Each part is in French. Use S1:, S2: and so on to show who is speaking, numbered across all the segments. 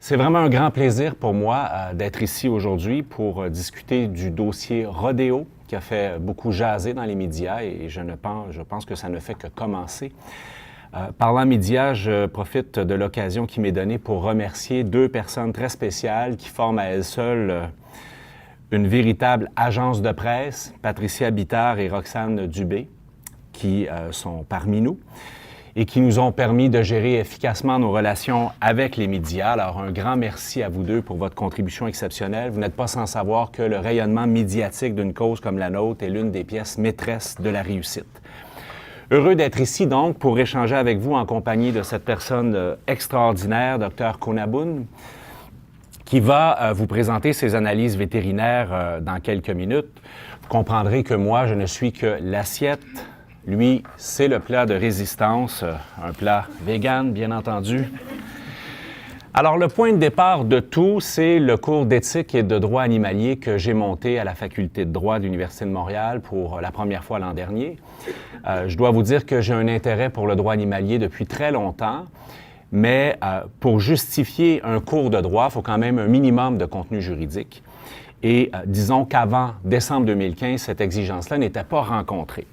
S1: C'est vraiment un grand plaisir pour moi d'être ici aujourd'hui pour discuter du dossier Rodéo qui a fait beaucoup jaser dans les médias et je pense que ça ne fait que commencer. Parlant médias, je profite de l'occasion qui m'est donnée pour remercier deux personnes très spéciales qui forment à elles seules une véritable agence de presse, Patricia Bittard et Roxane Dubé, qui sont parmi nous et qui nous ont permis de gérer efficacement nos relations avec les médias. Alors, un grand merci à vous deux pour votre contribution exceptionnelle. Vous n'êtes pas sans savoir que le rayonnement médiatique d'une cause comme la nôtre est l'une des pièces maîtresses de la réussite. Heureux d'être ici, donc, pour échanger avec vous en compagnie de cette personne extraordinaire, Dr Konaboun, qui va vous présenter ses analyses vétérinaires dans quelques minutes. Vous comprendrez que moi, je ne suis que l'assiette. Lui, c'est le plat de résistance, un plat vegan, bien entendu. Alors, le point de départ de tout, c'est le cours d'éthique et de droit animalier que j'ai monté à la Faculté de droit de l'Université de Montréal pour la première fois l'an dernier. Je dois vous dire que j'ai un intérêt pour le droit animalier depuis très longtemps, mais pour justifier un cours de droit, il faut quand même un minimum de contenu juridique. Et disons qu'avant décembre 2015, cette exigence-là n'était pas rencontrée.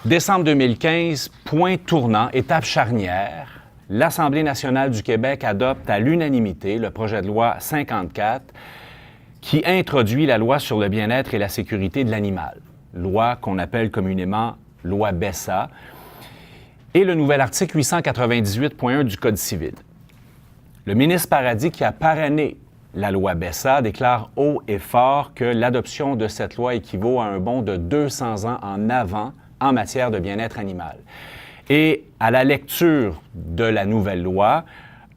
S1: Décembre 2015, point tournant, étape charnière, l'Assemblée nationale du Québec adopte à l'unanimité le projet de loi 54 qui introduit la loi sur le bien-être et la sécurité de l'animal, loi qu'on appelle communément loi BESA, et le nouvel article 898.1 du Code civil. Le ministre Paradis, qui a parrainé la loi BESA, déclare haut et fort que l'adoption de cette loi équivaut à un bond de 200 ans en avant en matière de bien-être animal. Et à la lecture de la nouvelle loi,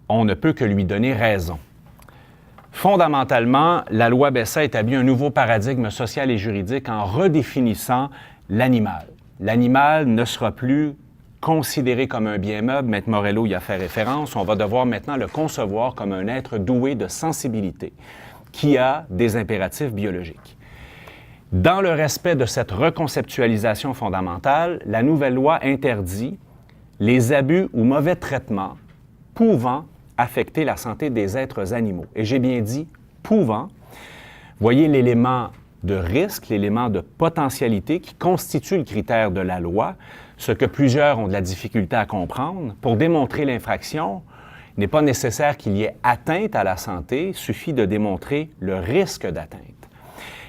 S1: on ne peut que lui donner raison. Fondamentalement, la loi BESA établit un nouveau paradigme social et juridique en redéfinissant l'animal. L'animal ne sera plus considéré comme un bien meuble, Maître Morello y a fait référence, on va devoir maintenant le concevoir comme un être doué de sensibilité, qui a des impératifs biologiques. Dans le respect de cette reconceptualisation fondamentale, la nouvelle loi interdit les abus ou mauvais traitements pouvant affecter la santé des êtres animaux. Et j'ai bien dit « pouvant ». Voyez l'élément de risque, l'élément de potentialité qui constitue le critère de la loi, ce que plusieurs ont de la difficulté à comprendre. Pour démontrer l'infraction, il n'est pas nécessaire qu'il y ait atteinte à la santé, il suffit de démontrer le risque d'atteinte.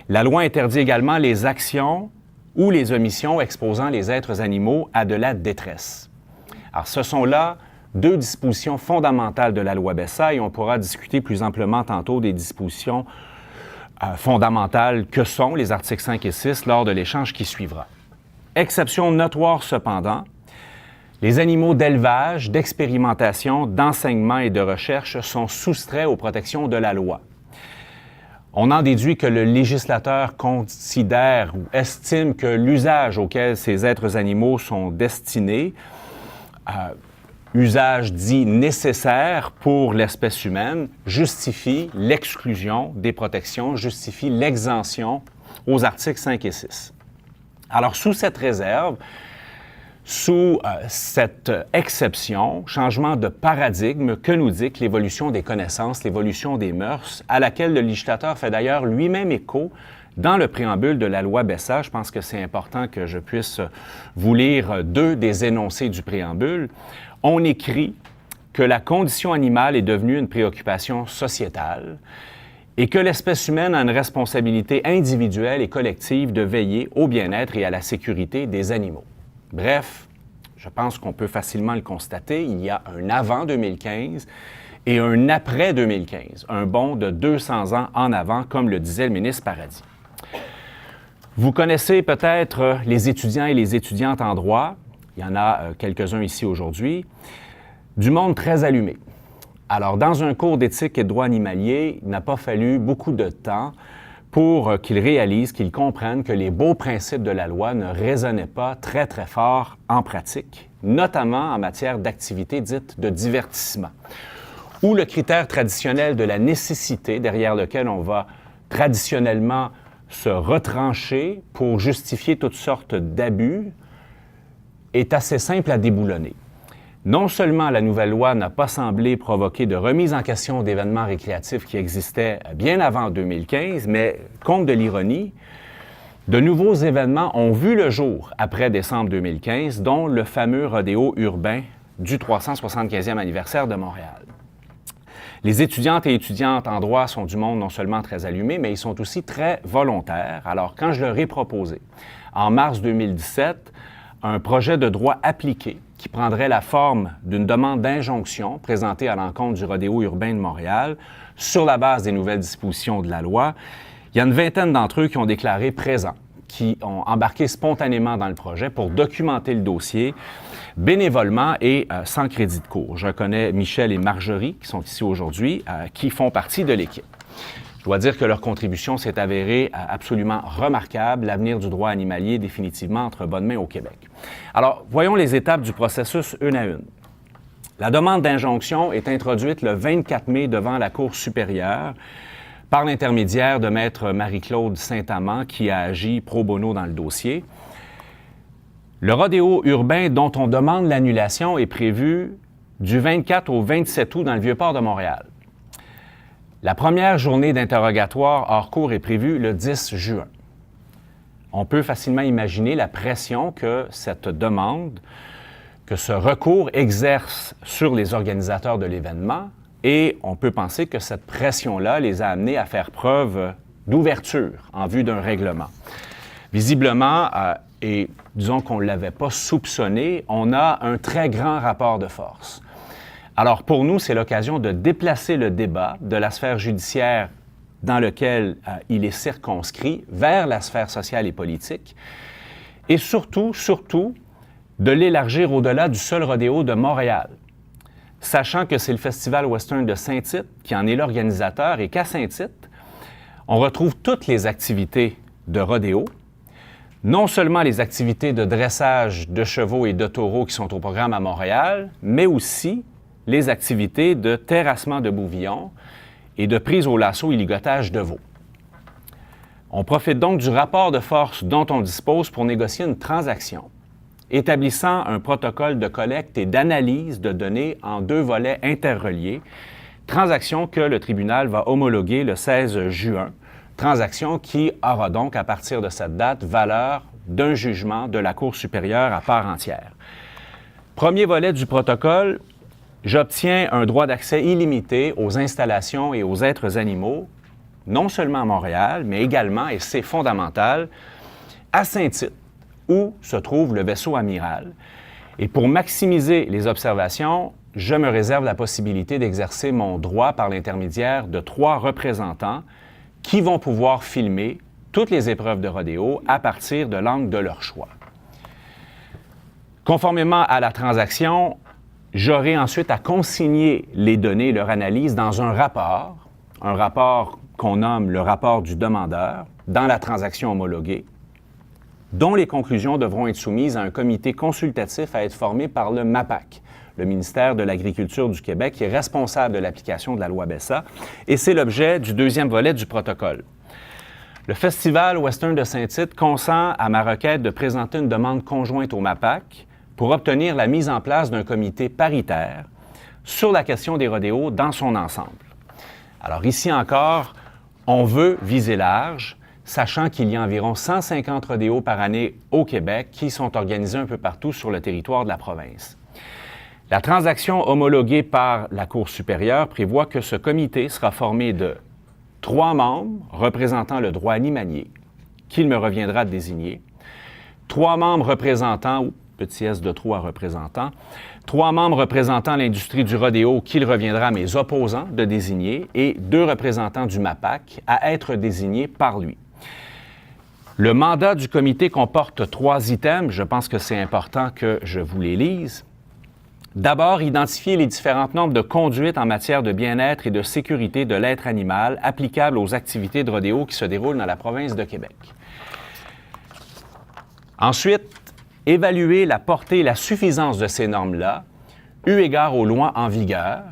S1: La loi interdit également les actions ou les omissions exposant les êtres animaux à de la détresse. Alors, ce sont là deux dispositions fondamentales de la loi BESA et on pourra discuter plus amplement tantôt des dispositions fondamentales que sont les articles 5 et 6 lors de l'échange qui suivra. Exception notoire cependant, les animaux d'élevage, d'expérimentation, d'enseignement et de recherche sont soustraits aux protections de la loi. On en déduit que le législateur considère ou estime que l'usage auquel ces êtres animaux sont destinés, usage dit nécessaire pour l'espèce humaine, justifie l'exclusion des protections, justifie l'exemption aux articles 5 et 6. Alors, sous cette réserve, sous cette exception, changement de paradigme, que nous dit l'évolution des connaissances, l'évolution des mœurs, à laquelle le législateur fait d'ailleurs lui-même écho dans le préambule de la loi BESA. Je pense que c'est important que je puisse vous lire deux des énoncés du préambule. On écrit que la condition animale est devenue une préoccupation sociétale et que l'espèce humaine a une responsabilité individuelle et collective de veiller au bien-être et à la sécurité des animaux. Bref, je pense qu'on peut facilement le constater, il y a un avant 2015 et un après 2015, un bond de 200 ans en avant, comme le disait le ministre Paradis. Vous connaissez peut-être les étudiants et les étudiantes en droit, il y en a quelques-uns ici aujourd'hui, du monde très allumé. Alors, dans un cours d'éthique et de droit animalier, il n'a pas fallu beaucoup de temps pour qu'ils réalisent, qu'ils comprennent que les beaux principes de la loi ne résonnaient pas très, très fort en pratique, notamment en matière d'activités dites de divertissement, où le critère traditionnel de la nécessité, derrière lequel on va traditionnellement se retrancher pour justifier toutes sortes d'abus, est assez simple à déboulonner. Non seulement la nouvelle loi n'a pas semblé provoquer de remise en question d'événements récréatifs qui existaient bien avant 2015, mais, compte de l'ironie, de nouveaux événements ont vu le jour après décembre 2015, dont le fameux rodéo urbain du 375e anniversaire de Montréal. Les étudiantes et étudiantes en droit sont du monde non seulement très allumés, mais ils sont aussi très volontaires. Alors, quand je leur ai proposé, en mars 2017, un projet de droit appliqué qui prendrait la forme d'une demande d'injonction présentée à l'encontre du rodéo urbain de Montréal sur la base des nouvelles dispositions de la loi, il y a une vingtaine d'entre eux qui ont déclaré présents, qui ont embarqué spontanément dans le projet pour documenter le dossier bénévolement et sans crédit de cours. Je connais Michel et Marjorie, qui sont ici aujourd'hui, qui font partie de l'équipe. Je dois dire que leur contribution s'est avérée absolument remarquable. L'avenir du droit animalier est définitivement entre bonnes mains au Québec. Alors, voyons les étapes du processus une à une. La demande d'injonction est introduite le 24 mai devant la Cour supérieure par l'intermédiaire de Maître Marie-Claude Saint-Amand, qui a agi pro bono dans le dossier. Le rodéo urbain dont on demande l'annulation est prévu du 24 au 27 août dans le Vieux-Port de Montréal. La première journée d'interrogatoire hors cours est prévue le 10 juin. On peut facilement imaginer la pression que cette demande, que ce recours exerce sur les organisateurs de l'événement, et on peut penser que cette pression-là les a amenés à faire preuve d'ouverture en vue d'un règlement. Visiblement, et disons qu'on ne l'avait pas soupçonné, on a un très grand rapport de force. Alors pour nous, c'est l'occasion de déplacer le débat de la sphère judiciaire dans lequel il est circonscrit vers la sphère sociale et politique, et surtout, de l'élargir au-delà du seul rodéo de Montréal, sachant que c'est le Festival Western de Saint-Tite qui en est l'organisateur et qu'à Saint-Tite, on retrouve toutes les activités de rodéo, non seulement les activités de dressage de chevaux et de taureaux qui sont au programme à Montréal, mais aussi les activités de terrassement de bouvillons et de prise au lasso et ligotage de veaux. On profite donc du rapport de force dont on dispose pour négocier une transaction, établissant un protocole de collecte et d'analyse de données en 2 volets interreliés, transaction que le tribunal va homologuer le 16 juin, transaction qui aura donc, à partir de cette date, valeur d'un jugement de la Cour supérieure à part entière. Premier volet du protocole, j'obtiens un droit d'accès illimité aux installations et aux êtres animaux, non seulement à Montréal, mais également, et c'est fondamental, à Saint-Tite, où se trouve le vaisseau amiral. Et pour maximiser les observations, je me réserve la possibilité d'exercer mon droit par l'intermédiaire de 3 représentants qui vont pouvoir filmer toutes les épreuves de rodéo à partir de l'angle de leur choix. Conformément à la transaction, j'aurai ensuite à consigner les données et leur analyse dans un rapport qu'on nomme le rapport du demandeur, dans la transaction homologuée, dont les conclusions devront être soumises à un comité consultatif à être formé par le MAPAC, le ministère de l'Agriculture du Québec, qui est responsable de l'application de la loi BESA, et c'est l'objet du 2e volet du protocole. Le Festival Western de Saint-Tite consent à ma requête de présenter une demande conjointe au MAPAC pour obtenir la mise en place d'un comité paritaire sur la question des rodéos dans son ensemble. Alors ici encore, on veut viser large, sachant qu'il y a environ 150 rodéos par année au Québec qui sont organisés un peu partout sur le territoire de la province. La transaction homologuée par la Cour supérieure prévoit que ce comité sera formé de 3 membres représentant le droit animalier, qu'il me reviendra de désigner, 3 membres représentant, ou petit s de 3 représentants, 3 membres représentant l'industrie du rodéo qu'il reviendra à mes opposants de désigner et 2 représentants du MAPAC à être désignés par lui. Le mandat du comité comporte 3 items, je pense que c'est important que je vous les lise. D'abord, identifier les différentes normes de conduite en matière de bien-être et de sécurité de l'être animal applicables aux activités de rodéo qui se déroulent dans la province de Québec. Ensuite, évaluer la portée et la suffisance de ces normes-là, eu égard aux lois en vigueur,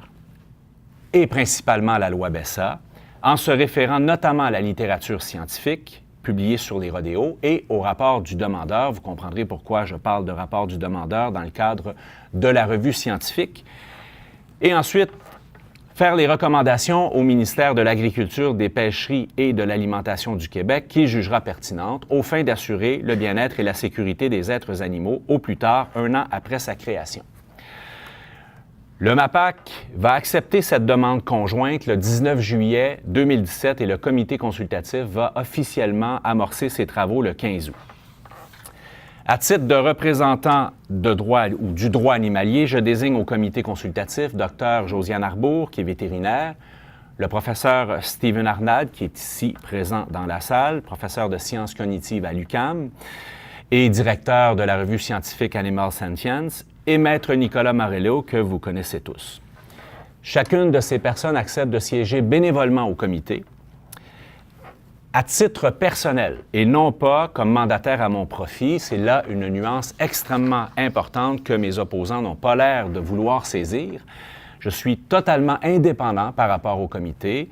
S1: et principalement à la loi BESA, en se référant notamment à la littérature scientifique, publiés sur les rodéos et au rapport du demandeur. Vous comprendrez pourquoi je parle de rapport du demandeur dans le cadre de la revue scientifique. Et ensuite, faire les recommandations au ministère de l'Agriculture, des Pêcheries et de l'Alimentation du Québec qui jugera pertinente aux fins d'assurer le bien-être et la sécurité des êtres animaux au plus tard 1 an après sa création. Le MAPAC va accepter cette demande conjointe le 19 juillet 2017 et le comité consultatif va officiellement amorcer ses travaux le 15 août. À titre de représentant de droit ou du droit animalier, je désigne au comité consultatif Dr Josiane Arbour, qui est vétérinaire, le professeur Stephen Arnald, qui est ici présent dans la salle, professeur de sciences cognitives à l'UQAM et directeur de la revue scientifique Animal Sentience, et Maître Nicolas Morello, que vous connaissez tous. Chacune de ces personnes accepte de siéger bénévolement au comité, à titre personnel et non pas comme mandataire à mon profit. C'est là une nuance extrêmement importante que mes opposants n'ont pas l'air de vouloir saisir. Je suis totalement indépendant par rapport au comité.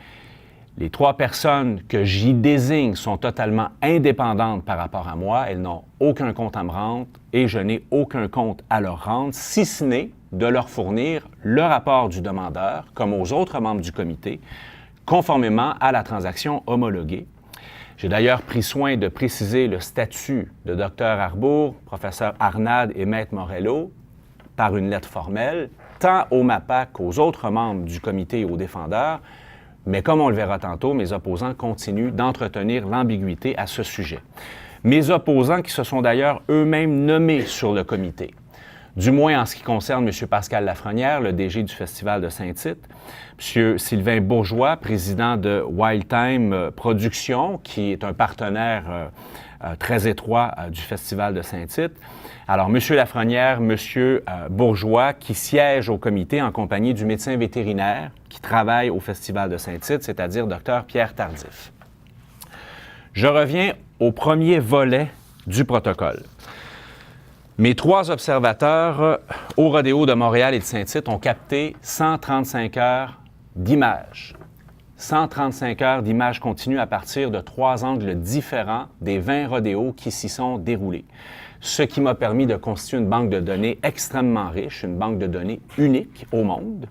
S1: Les 3 personnes que j'y désigne sont totalement indépendantes par rapport à moi. Elles n'ont aucun compte à me rendre et je n'ai aucun compte à leur rendre, si ce n'est de leur fournir le rapport du demandeur, comme aux autres membres du comité, conformément à la transaction homologuée. J'ai d'ailleurs pris soin de préciser le statut de Dr Arbour, professeur Arnald et Maître Morello par une lettre formelle, tant au MAPAC qu'aux autres membres du comité et aux défendeurs. Mais comme on le verra tantôt, mes opposants continuent d'entretenir l'ambiguïté à ce sujet. Mes opposants qui se sont d'ailleurs eux-mêmes nommés sur le comité, du moins en ce qui concerne M. Pascal Lafrenière, le DG du Festival de Saint-Tite, M. Sylvain Bourgeois, président de Wild Time Productions, qui est un partenaire très étroit du Festival de Saint-Tite. Alors, M. Lafrenière, M. Bourgeois, qui siège au comité en compagnie du médecin vétérinaire qui travaille au Festival de Saint-Tite, c'est-à-dire Dr Pierre Tardif. Je reviens au premier volet du protocole. Mes 3 observateurs au rodéo de Montréal et de Saint-Tite ont capté 135 heures d'images. 135 heures d'images continues à partir de 3 angles différents des 20 rodéos qui s'y sont déroulés. Ce qui m'a permis de constituer une banque de données extrêmement riche, une banque de données unique au monde.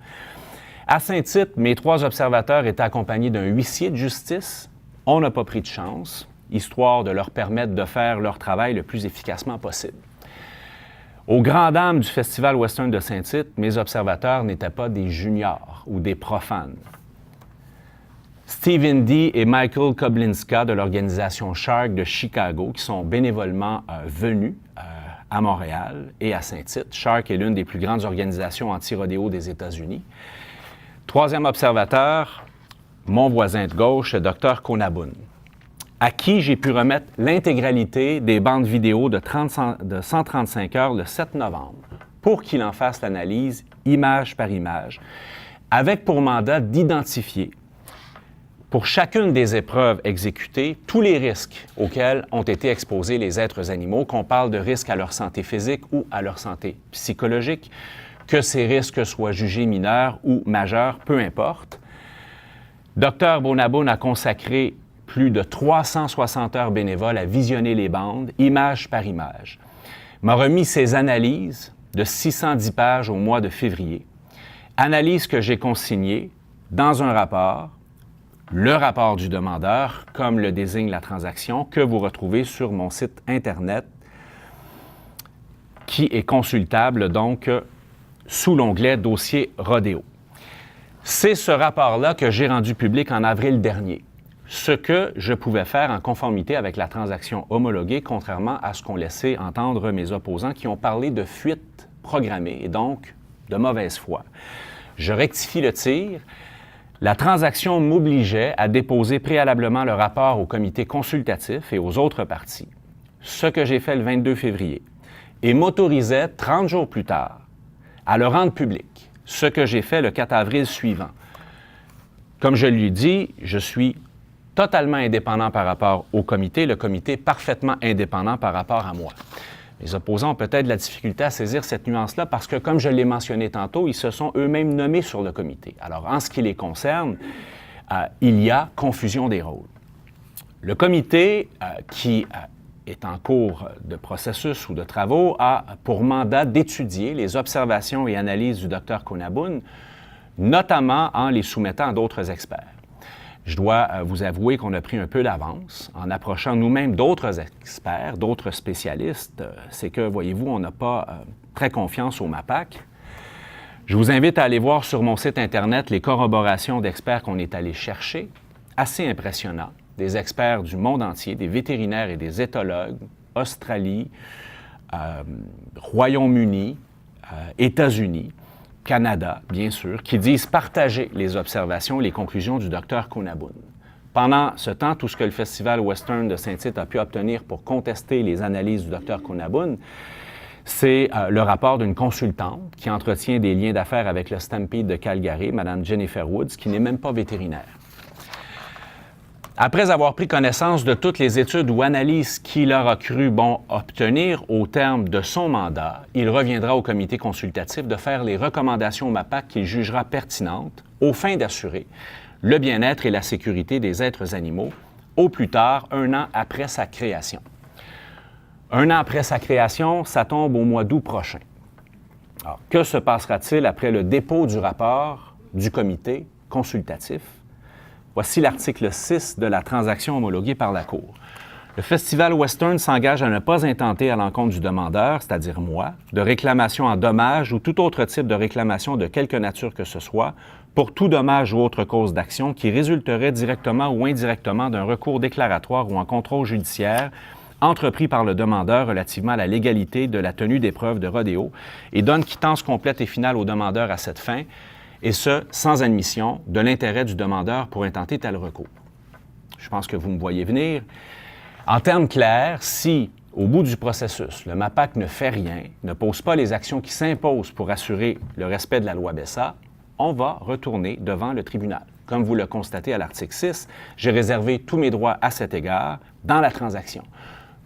S1: À Saint-Tite, mes 3 observateurs étaient accompagnés d'un huissier de justice. On n'a pas pris de chance, histoire de leur permettre de faire leur travail le plus efficacement possible. Aux grandes dames du Festival Western de Saint-Tite, mes observateurs n'étaient pas des juniors ou des profanes. Steve Indy et Michael Koblinska de l'organisation Shark de Chicago, qui sont bénévolement venus à Montréal et à Saint-Tite. Shark est l'une des plus grandes organisations anti-rodéo des États-Unis. 3e observateur, mon voisin de gauche, le Dr Konabun, à qui j'ai pu remettre l'intégralité des bandes vidéo de 135 heures le 7 novembre pour qu'il en fasse l'analyse image par image, avec pour mandat d'identifier pour chacune des épreuves exécutées tous les risques auxquels ont été exposés les êtres animaux, qu'on parle de risques à leur santé physique ou à leur santé psychologique, que ces risques soient jugés mineurs ou majeurs, peu importe. Dr Konabun a consacré plus de 360 heures bénévoles à visionner les bandes, image par image. M'a remis ses analyses de 610 pages au mois de février. Analyses que j'ai consignées dans un rapport, le rapport du demandeur, comme le désigne la transaction, que vous retrouvez sur mon site Internet, qui est consultable donc sous l'onglet « Dossier Rodéo ». C'est ce rapport-là que j'ai rendu public en avril dernier. Ce que je pouvais faire en conformité avec la transaction homologuée, contrairement à ce qu'ont laissé entendre mes opposants qui ont parlé de fuite programmée et donc de mauvaise foi. Je rectifie le tir. La transaction m'obligeait à déposer préalablement le rapport au comité consultatif et aux autres parties, ce que j'ai fait le 22 février, et m'autorisait 30 jours plus tard à le rendre public, ce que j'ai fait le 4 avril suivant. Comme je lui dis, je suis totalement indépendant par rapport au comité, le comité parfaitement indépendant par rapport à moi. Les opposants ont peut-être de la difficulté à saisir cette nuance-là parce que, comme je l'ai mentionné tantôt, ils se sont eux-mêmes nommés sur le comité. Alors, en ce qui les concerne, il y a confusion des rôles. Le comité qui est en cours de processus ou de travaux a pour mandat d'étudier les observations et analyses du Dr Konaboun, notamment en les soumettant à d'autres experts. Je dois vous avouer qu'on a pris un peu d'avance en approchant nous-mêmes d'autres experts, d'autres spécialistes. C'est que, voyez-vous, on n'a pas très confiance au MAPAC. Je vous invite à aller voir sur mon site Internet les corroborations d'experts qu'on est allé chercher, assez impressionnants, des experts du monde entier, des vétérinaires et des éthologues, Australie, Royaume-Uni, États-Unis, Canada, bien sûr, qui disent partager les observations et les conclusions du Dr Konaboun. Pendant ce temps, tout ce que le Festival Western de Saint-Tite a pu obtenir pour contester les analyses du Dr Konaboun, c'est le rapport d'une consultante qui entretient des liens d'affaires avec le Stampede de Calgary, Mme Jennifer Woods, qui n'est même pas vétérinaire. Après avoir pris connaissance de toutes les études ou analyses qu'il aura cru bon obtenir au terme de son mandat, il reviendra au comité consultatif de faire les recommandations au MAPAC qu'il jugera pertinentes aux fins d'assurer le bien-être et la sécurité des êtres animaux, au plus tard 1 an après sa création. 1 an après sa création, ça tombe au mois d'août prochain. Alors, que se passera-t-il après le dépôt du rapport du comité consultatif? Voici l'article 6 de la transaction homologuée par la Cour. Le Festival Western s'engage à ne pas intenter à l'encontre du demandeur, c'est-à-dire moi, de réclamation en dommages ou tout autre type de réclamation de quelque nature que ce soit, pour tout dommage ou autre cause d'action qui résulterait directement ou indirectement d'un recours déclaratoire ou en contrôle judiciaire entrepris par le demandeur relativement à la légalité de la tenue d'épreuves de rodéo et donne quittance complète et finale au demandeur à cette fin, et ce, sans admission de l'intérêt du demandeur pour intenter tel recours. Je pense que vous me voyez venir. En termes clairs, si, au bout du processus, le MAPAC ne fait rien, ne pose pas les actions qui s'imposent pour assurer le respect de la loi BESA, on va retourner devant le tribunal. Comme vous le constatez à l'article 6, j'ai réservé tous mes droits à cet égard dans la transaction.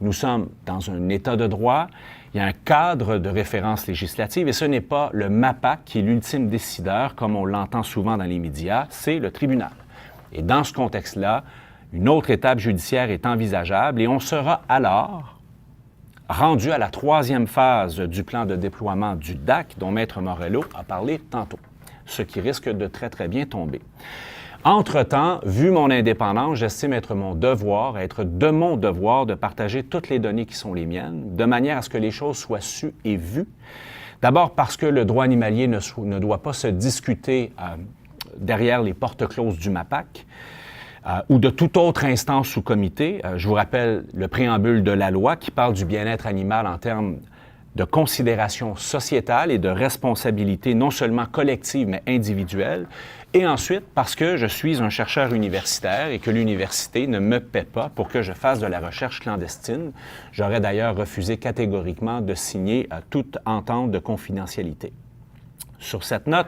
S1: Nous sommes dans un état de droit, il y a un cadre de référence législative et ce n'est pas le MAPAC qui est l'ultime décideur, comme on l'entend souvent dans les médias, c'est le tribunal. Et dans ce contexte-là, une autre étape judiciaire est envisageable et on sera alors rendu à la 3e phase du plan de déploiement du DAC dont Maître Morello a parlé tantôt, ce qui risque de très bien tomber. Entre-temps, vu mon indépendance, j'estime être de mon devoir de partager toutes les données qui sont les miennes, de manière à ce que les choses soient sues et vues. D'abord parce que le droit animalier ne doit pas se discuter derrière les portes closes du MAPAC ou de toute autre instance ou comité. Je vous rappelle le préambule de la loi qui parle du bien-être animal en termes de considération sociétale et de responsabilité non seulement collective, mais individuelle. Et ensuite, parce que je suis un chercheur universitaire et que l'université ne me paie pas pour que je fasse de la recherche clandestine. J'aurais d'ailleurs refusé catégoriquement de signer toute entente de confidentialité. Sur cette note,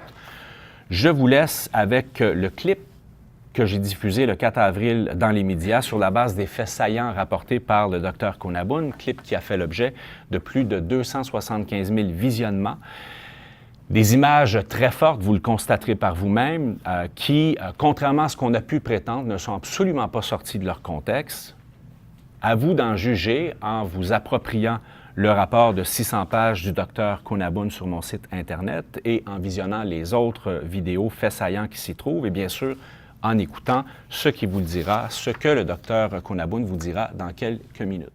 S1: je vous laisse avec le clip que j'ai diffusé le 4 avril dans les médias sur la base des faits saillants rapportés par le Dr Konaboun, clip qui a fait l'objet de plus de 275 000 visionnements. Des images très fortes, vous le constaterez par vous-même, qui, contrairement à ce qu'on a pu prétendre, ne sont absolument pas sorties de leur contexte. À vous d'en juger en vous appropriant le rapport de 600 pages du Dr Konaboun sur mon site Internet et en visionnant les autres vidéos faits saillants qui s'y trouvent et bien sûr en écoutant ce qu'il vous dira, ce que le Dr Konaboun vous dira dans quelques minutes.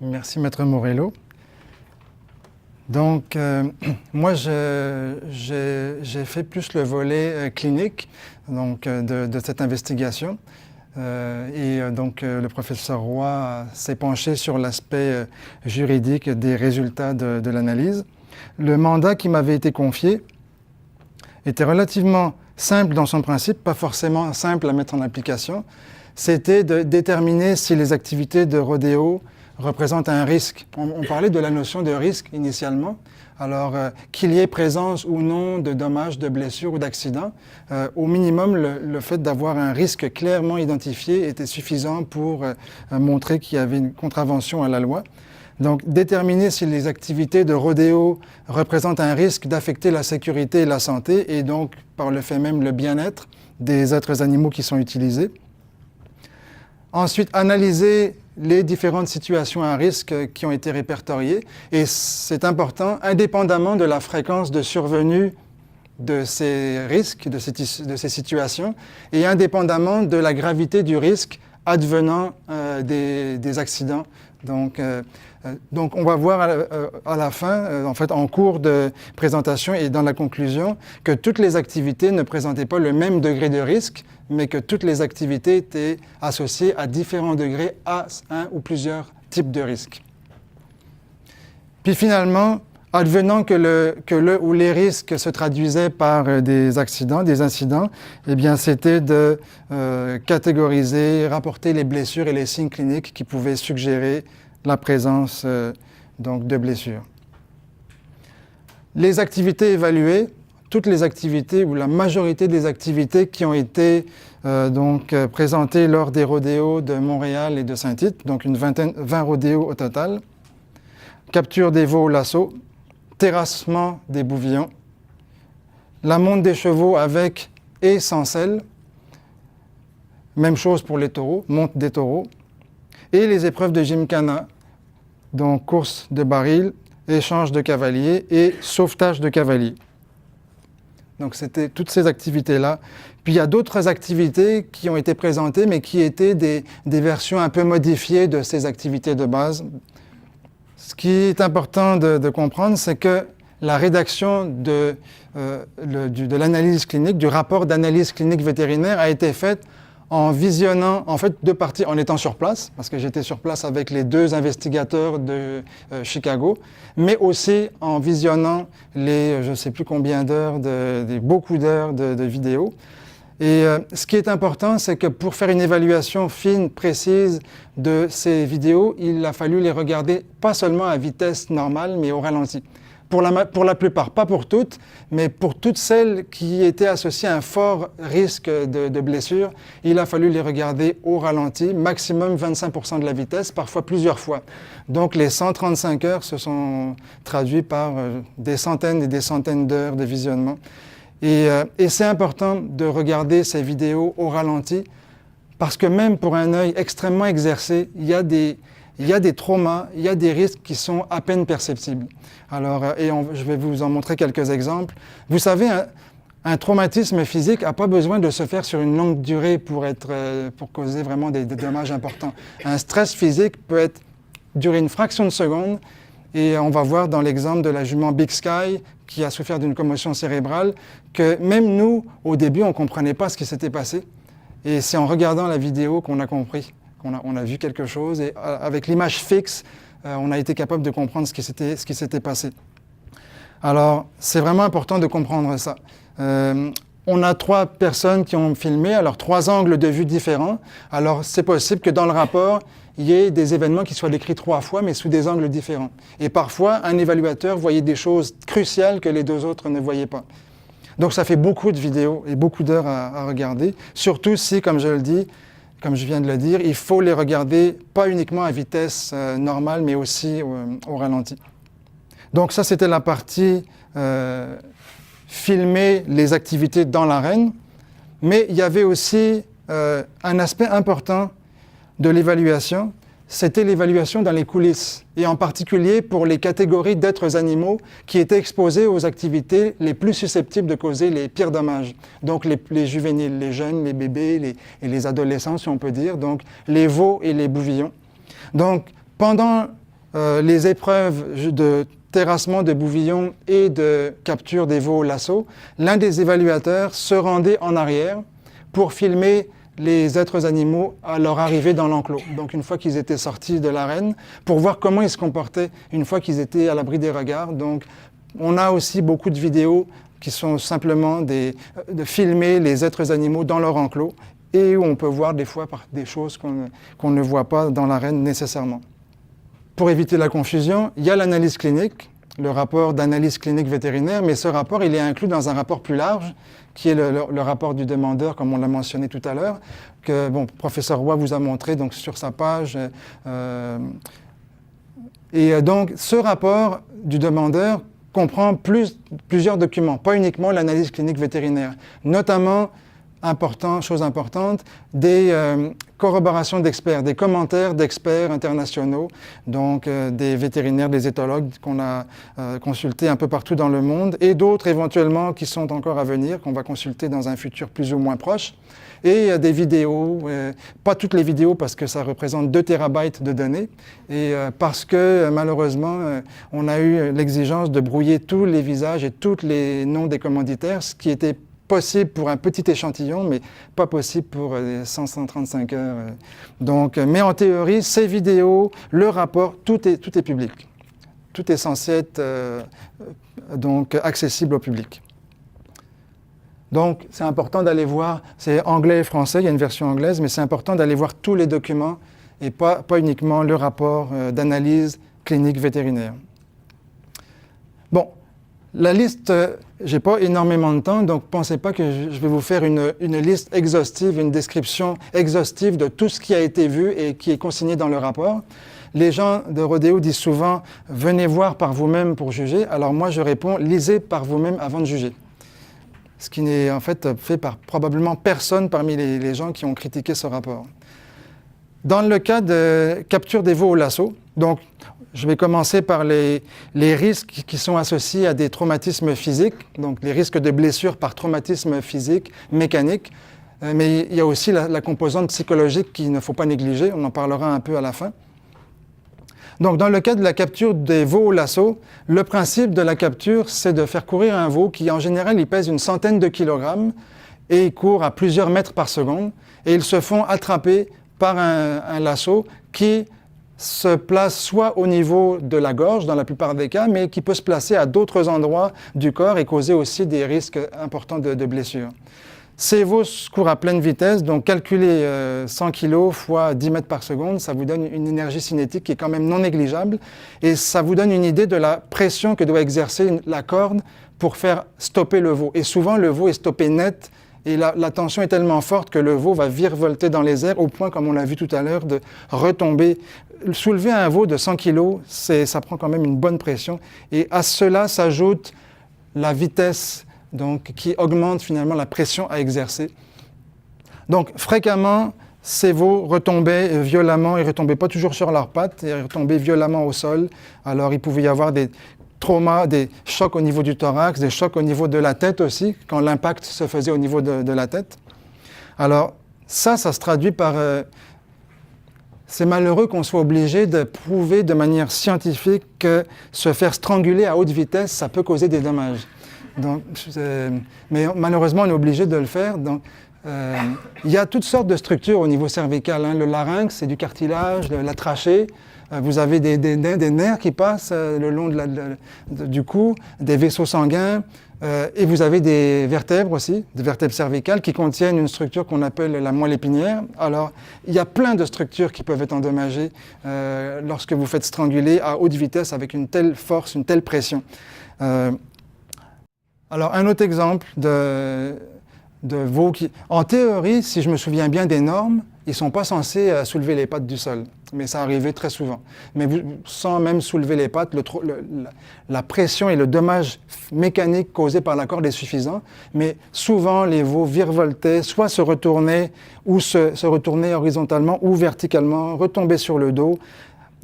S2: Merci, Maître Morello. Donc, moi, j'ai fait plus le volet clinique donc, de cette investigation. Donc, le professeur Roy s'est penché sur l'aspect juridique des résultats de l'analyse. Le mandat qui m'avait été confié était relativement simple dans son principe, pas forcément simple à mettre en application. C'était de déterminer si les activités de rodéo représentent un risque. On parlait de la notion de risque initialement. Alors, qu'il y ait présence ou non de dommages, de blessures ou d'accidents, au minimum, le fait d'avoir un risque clairement identifié était suffisant pour montrer qu'il y avait une contravention à la loi. Donc, déterminer si les activités de rodéo représentent un risque d'affecter la sécurité et la santé, et donc, par le fait même, le bien-être des êtres animaux qui sont utilisés. Ensuite, analyser les différentes situations à risque qui ont été répertoriées. Et c'est important, indépendamment de la fréquence de survenue de ces risques, de ces situations, et indépendamment de la gravité du risque advenant des accidents. Donc, on va voir à la fin, en fait, en cours de présentation et dans la conclusion, que toutes les activités ne présentaient pas le même degré de risque, mais que toutes les activités étaient associées à différents degrés à un ou plusieurs types de risques. Puis finalement, advenant que le ou les risques se traduisaient par des accidents, des incidents, eh bien, c'était de catégoriser, rapporter les blessures et les signes cliniques qui pouvaient suggérer la présence donc de blessures. Les activités évaluées, toutes les activités ou la majorité des activités qui ont été présentées lors des rodéos de Montréal et de Saint-Tite, donc 20 rodéos au total, capture des veaux au lasso, terrassement des bouvillons, la monte des chevaux avec et sans selle, même chose pour les taureaux, monte des taureaux, et les épreuves de gymkhana, donc course de baril, échange de cavaliers et sauvetage de cavaliers. Donc c'était toutes ces activités-là. Puis il y a d'autres activités qui ont été présentées, mais qui étaient des versions un peu modifiées de ces activités de base. Ce qui est important de comprendre, c'est que la rédaction de l'analyse clinique, du rapport d'analyse clinique vétérinaire a été faite en visionnant, en fait, deux parties, en étant sur place, parce que j'étais sur place avec les deux investigateurs de Chicago, mais aussi en visionnant les, je ne sais plus combien d'heures, beaucoup d'heures de vidéos. Et ce qui est important, c'est que pour faire une évaluation fine, précise de ces vidéos, il a fallu les regarder pas seulement à vitesse normale, mais au ralenti. Pour la plupart, pas pour toutes, mais pour toutes celles qui étaient associées à un fort risque de blessure, il a fallu les regarder au ralenti, maximum 25% de la vitesse, parfois plusieurs fois. Donc les 135 heures se sont traduits par des centaines et des centaines d'heures de visionnement. Et c'est important de regarder ces vidéos au ralenti, parce que même pour un œil extrêmement exercé, il y a des traumas, il y a des risques qui sont à peine perceptibles. Alors, je vais vous en montrer quelques exemples. Vous savez, un traumatisme physique n'a pas besoin de se faire sur une longue durée pour causer vraiment des dommages importants. Un stress physique peut durer une fraction de seconde, et on va voir dans l'exemple de la jument Big Sky, qui a souffert d'une commotion cérébrale, que même nous, au début, on ne comprenait pas ce qui s'était passé. Et c'est en regardant la vidéo qu'on a compris. On a vu quelque chose, et avec l'image fixe, on a été capable de comprendre ce qui s'était passé. Alors, c'est vraiment important de comprendre ça. On a 3 personnes qui ont filmé, alors 3 angles de vue différents. Alors, c'est possible que dans le rapport, il y ait des événements qui soient décrits 3 fois, mais sous des angles différents. Et parfois, un évaluateur voyait des choses cruciales que les 2 autres ne voyaient pas. Donc, ça fait beaucoup de vidéos et beaucoup d'heures à regarder, surtout si, comme je viens de le dire, il faut les regarder pas uniquement à vitesse normale, mais aussi au ralenti. Donc ça, c'était la partie filmer les activités dans l'arène, mais il y avait aussi un aspect important de l'évaluation, c'était l'évaluation dans les coulisses, et en particulier pour les catégories d'êtres animaux qui étaient exposés aux activités les plus susceptibles de causer les pires dommages. Donc les juvéniles, les jeunes, les bébés et les adolescents, si on peut dire, donc les veaux et les bouvillons. Donc pendant les épreuves de terrassement de bouvillons et de capture des veaux au lasso, l'un des évaluateurs se rendait en arrière pour filmer les êtres animaux à leur arrivée dans l'enclos. Donc une fois qu'ils étaient sortis de l'arène, pour voir comment ils se comportaient une fois qu'ils étaient à l'abri des regards. Donc on a aussi beaucoup de vidéos qui sont simplement de filmer les êtres animaux dans leur enclos et où on peut voir des fois des choses qu'on ne voit pas dans l'arène nécessairement. Pour éviter la confusion, il y a l'analyse clinique, le rapport d'analyse clinique vétérinaire, mais ce rapport, il est inclus dans un rapport plus large, qui est le rapport du demandeur, comme on l'a mentionné tout à l'heure, que professeur Roy vous a montré donc, sur sa page. Donc, ce rapport du demandeur comprend plusieurs documents, pas uniquement l'analyse clinique vétérinaire, notamment, chose importante, des corroborations d'experts, des commentaires d'experts internationaux, donc des vétérinaires, des éthologues qu'on a consultés un peu partout dans le monde, et d'autres éventuellement qui sont encore à venir, qu'on va consulter dans un futur plus ou moins proche, et des vidéos, pas toutes les vidéos parce que ça représente 2 térabytes de données, et parce que malheureusement, on a eu l'exigence de brouiller tous les visages et tous les noms des commanditaires, ce qui était possible pour un petit échantillon, mais pas possible pour 135 heures. Donc, mais en théorie, ces vidéos, le rapport, tout est public. Tout est censé être donc accessible au public. Donc, c'est important d'aller voir, c'est anglais et français, il y a une version anglaise, mais c'est important d'aller voir tous les documents et pas uniquement le rapport d'analyse clinique vétérinaire. Bon. La liste, je n'ai pas énormément de temps, donc pensez pas que je vais vous faire une liste exhaustive, une description exhaustive de tout ce qui a été vu et qui est consigné dans le rapport. Les gens de rodéo disent souvent « venez voir par vous-même pour juger ». Alors moi, je réponds « lisez par vous-même avant de juger ». Ce qui n'est en fait fait par probablement personne parmi les gens qui ont critiqué ce rapport. Dans le cas de capture des veaux au lasso, donc je vais commencer par les risques qui sont associés à des traumatismes physiques, donc les risques de blessures par traumatisme physique, mécanique, mais il y a aussi la composante psychologique qu'il ne faut pas négliger, on en parlera un peu à la fin. Donc dans le cas de la capture des veaux au lasso, le principe de la capture, c'est de faire courir un veau qui en général il pèse une centaine de kilogrammes et il court à plusieurs mètres par seconde et ils se font attraper par un lasso qui se place soit au niveau de la gorge, dans la plupart des cas, mais qui peut se placer à d'autres endroits du corps et causer aussi des risques importants de blessures. Ces veaux courent à pleine vitesse, donc calculer 100 kg fois 10 mètres par seconde, ça vous donne une énergie cinétique qui est quand même non négligeable et ça vous donne une idée de la pression que doit exercer la corde pour faire stopper le veau. Et souvent, le veau est stoppé net et la tension est tellement forte que le veau va virevolter dans les airs au point, comme on l'a vu tout à l'heure, de retomber. Soulever un veau de 100 kg, ça prend quand même une bonne pression. Et à cela s'ajoute la vitesse donc, qui augmente finalement la pression à exercer. Donc fréquemment, ces veaux retombaient violemment, ils ne retombaient pas toujours sur leurs pattes, ils retombaient violemment au sol. Alors il pouvait y avoir des traumas, des chocs au niveau du thorax, des chocs au niveau de la tête aussi, quand l'impact se faisait au niveau de la tête. Alors ça se traduit par... c'est malheureux qu'on soit obligé de prouver de manière scientifique que se faire stranguler à haute vitesse, ça peut causer des dommages. Donc, mais malheureusement, on est obligé de le faire. Donc, il y a toutes sortes de structures au niveau cervical. Le larynx, c'est du cartilage, la trachée. Vous avez des nerfs qui passent le long du cou, des vaisseaux sanguins, et vous avez des vertèbres aussi, des vertèbres cervicales qui contiennent une structure qu'on appelle la moelle épinière. Alors, il y a plein de structures qui peuvent être endommagées lorsque vous faites stranguler à haute vitesse avec une telle force, une telle pression. Alors, un autre exemple de veaux qui... En théorie, si je me souviens bien des normes, ils ne sont pas censés soulever les pattes du sol, mais ça arrivait très souvent. Mais sans même soulever les pattes, la pression et le dommage mécanique causé par la corde est suffisant, mais souvent les veaux virevoltaient, soit se retournaient, ou se retournaient horizontalement ou verticalement, retombaient sur le dos.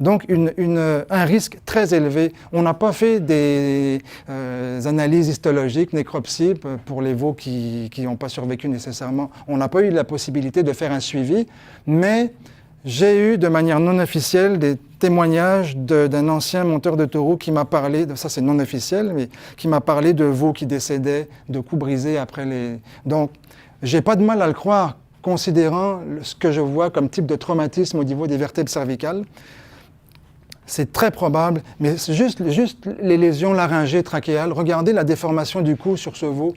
S2: Donc un risque très élevé. On n'a pas fait des analyses histologiques, nécropsies pour les veaux qui n'ont pas survécu nécessairement. On n'a pas eu la possibilité de faire un suivi, mais j'ai eu de manière non officielle des témoignage d'un ancien monteur de taureau qui m'a parlé, ça c'est non officiel, mais qui m'a parlé de veaux qui décédaient, de coups brisés après les... Donc, j'ai pas de mal à le croire, considérant ce que je vois comme type de traumatisme au niveau des vertèbres cervicales. C'est très probable, mais c'est juste les lésions laryngées, trachéales. Regardez la déformation du cou sur ce veau.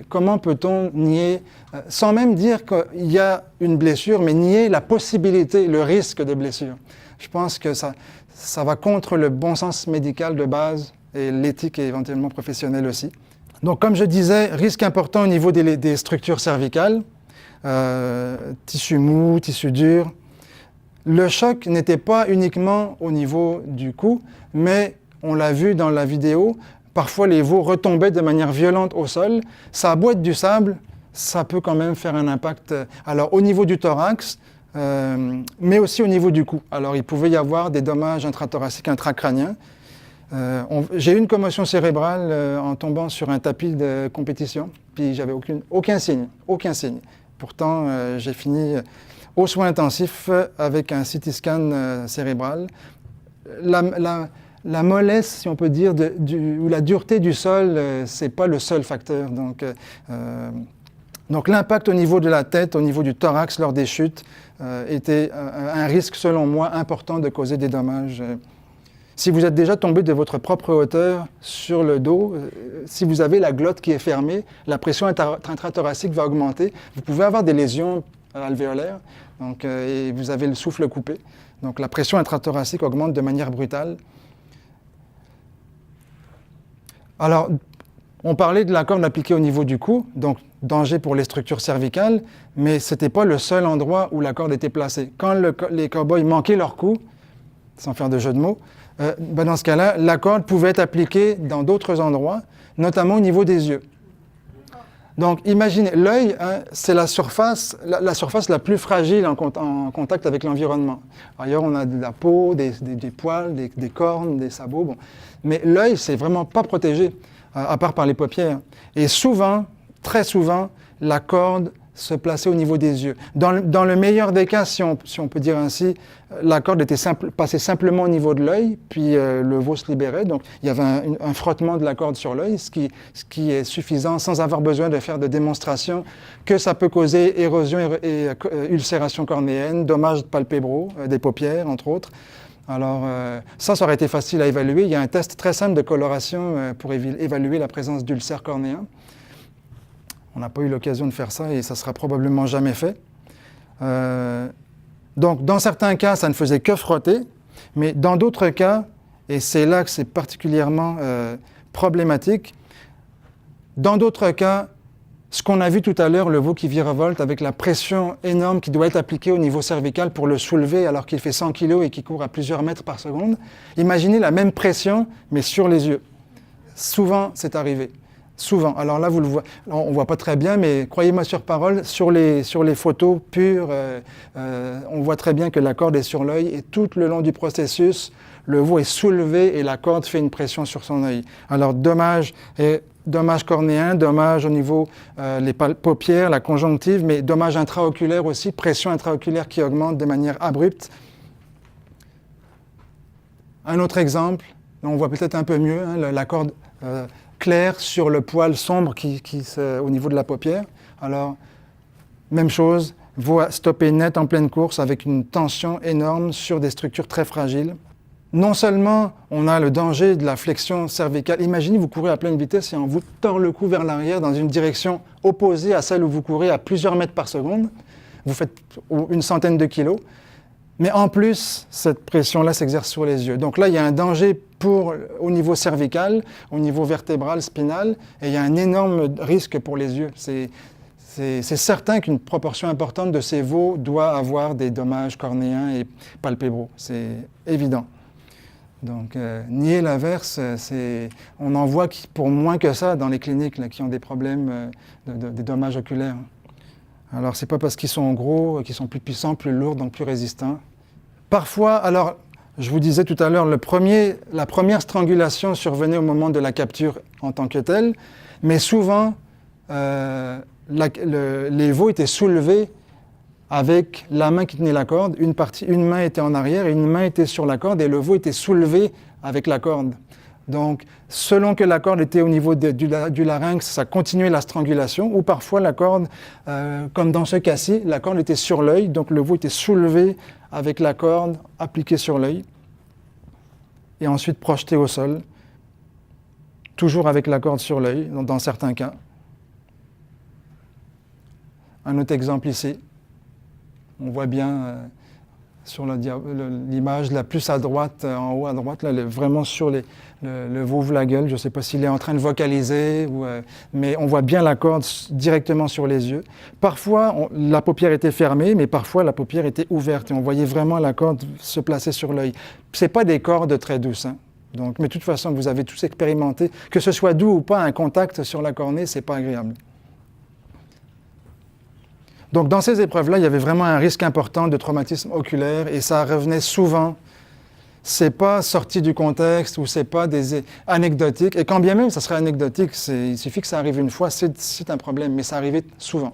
S2: Comment peut-on nier, sans même dire qu'il y a une blessure, mais nier la possibilité, le risque de blessure. Je pense que ça va contre le bon sens médical de base et l'éthique et éventuellement professionnelle aussi. Donc, comme je disais, risque important au niveau des structures cervicales, tissu mou, tissu dur. Le choc n'était pas uniquement au niveau du cou, mais on l'a vu dans la vidéo, parfois les veaux retombaient de manière violente au sol. Ça a beau être du sable, ça peut quand même faire un impact. Alors au niveau du thorax, mais aussi au niveau du cou. Alors il pouvait y avoir des dommages intrathoraciques, intracrâniens. J'ai eu une commotion cérébrale en tombant sur un tapis de compétition, puis j'avais aucun signe. Pourtant, j'ai fini aux soins intensifs avec un CT scan cérébral. La mollesse, si on peut dire, ou la dureté du sol, ce n'est pas le seul facteur. Donc l'impact au niveau de la tête, au niveau du thorax lors des chutes, était un risque, selon moi, important de causer des dommages. Si vous êtes déjà tombé de votre propre hauteur sur le dos, si vous avez la glotte qui est fermée, la pression intrathoracique va augmenter. Vous pouvez avoir des lésions alvéolaires, et vous avez le souffle coupé. Donc la pression intrathoracique augmente de manière brutale. Alors, on parlait de la corde appliquée au niveau du cou, donc danger pour les structures cervicales, mais ce n'était pas le seul endroit où la corde était placée. Quand les cow-boys manquaient leur coup, sans faire de jeu de mots, dans ce cas-là, la corde pouvait être appliquée dans d'autres endroits, notamment au niveau des yeux. Donc, imaginez, l'œil, c'est la surface la plus fragile en contact avec l'environnement. Ailleurs, on a de la peau, des poils, des cornes, des sabots. Bon. Mais l'œil, c'est vraiment pas protégé, à part par les paupières. Et souvent, très souvent, la corde se plaçait au niveau des yeux. Dans le meilleur des cas, si on peut dire ainsi, la corde était passée simplement au niveau de l'œil, puis le veau se libérait. Donc, il y avait un frottement de la corde sur l'œil, ce qui est suffisant sans avoir besoin de faire de démonstration que ça peut causer érosion et ulcération cornéenne, dommages palpébraux, des paupières, entre autres. Alors, ça aurait été facile à évaluer. Il y a un test très simple de coloration pour évaluer la présence d'ulcères cornéens. On n'a pas eu l'occasion de faire ça et ça ne sera probablement jamais fait. Donc, dans certains cas, ça ne faisait que frotter, mais dans d'autres cas, et c'est là que c'est particulièrement problématique, dans d'autres cas, ce qu'on a vu tout à l'heure, le veau qui virevolte avec la pression énorme qui doit être appliquée au niveau cervical pour le soulever alors qu'il fait 100 kg et qu'il court à plusieurs mètres par seconde, imaginez la même pression, mais sur les yeux. Souvent, c'est arrivé. Souvent. Alors là, vous le voyez, on ne voit pas très bien, mais croyez-moi sur parole, sur les photos pures, on voit très bien que la corde est sur l'œil et tout le long du processus, le veau est soulevé et la corde fait une pression sur son œil. Alors, dommage cornéen, dommage au niveau les paupières, la conjonctive, mais dommage intraoculaire aussi, pression intraoculaire qui augmente de manière abrupte. Un autre exemple, là on voit peut-être un peu mieux, la corde clair sur le poil sombre au niveau de la paupière. Alors, même chose, veau stoppé net en pleine course avec une tension énorme sur des structures très fragiles. Non seulement on a le danger de la flexion cervicale, imaginez vous courez à pleine vitesse et on vous tord le cou vers l'arrière dans une direction opposée à celle où vous courez à plusieurs mètres par seconde, vous faites une centaine de kilos, mais en plus, cette pression-là s'exerce sur les yeux. Donc là, il y a un danger au niveau cervical, au niveau vertébral, spinal, et il y a un énorme risque pour les yeux. C'est certain qu'une proportion importante de ces veaux doit avoir des dommages cornéens et palpébraux. C'est évident. Donc, nier l'inverse, on en voit pour moins que ça dans les cliniques là, qui ont des problèmes, des dommages oculaires. Alors, ce n'est pas parce qu'ils sont gros, qu'ils sont plus puissants, plus lourds, donc plus résistants. Parfois, alors, je vous disais tout à l'heure, la première strangulation survenait au moment de la capture en tant que telle, mais souvent, les veaux étaient soulevés avec la main qui tenait la corde. Une main était en arrière et une main était sur la corde et le veau était soulevé avec la corde. Donc, selon que la corde était au niveau du larynx, ça continuait la strangulation, ou parfois la corde, comme dans ce cas-ci, la corde était sur l'œil, donc le veau était soulevé avec la corde appliquée sur l'œil, et ensuite projeté au sol, toujours avec la corde sur l'œil, dans certains cas. Un autre exemple ici, on voit bien sur l'image la plus à droite, en haut à droite, là, vraiment sur le veau la gueule. Je ne sais pas s'il est en train de vocaliser, mais on voit bien la corde directement sur les yeux. Parfois, la paupière était fermée, mais parfois la paupière était ouverte et on voyait vraiment la corde se placer sur l'œil. Ce n'est pas des cordes très douces, hein. Donc, mais de toute façon, vous avez tous expérimenté, que ce soit doux ou pas, un contact sur la cornée, ce n'est pas agréable. Donc, dans ces épreuves-là, il y avait vraiment un risque important de traumatisme oculaire et ça revenait souvent. C'est pas sorti du contexte ou c'est pas des anecdotiques. Et quand bien même ça serait anecdotique, il suffit que ça arrive une fois, c'est un problème, mais ça arrivait souvent.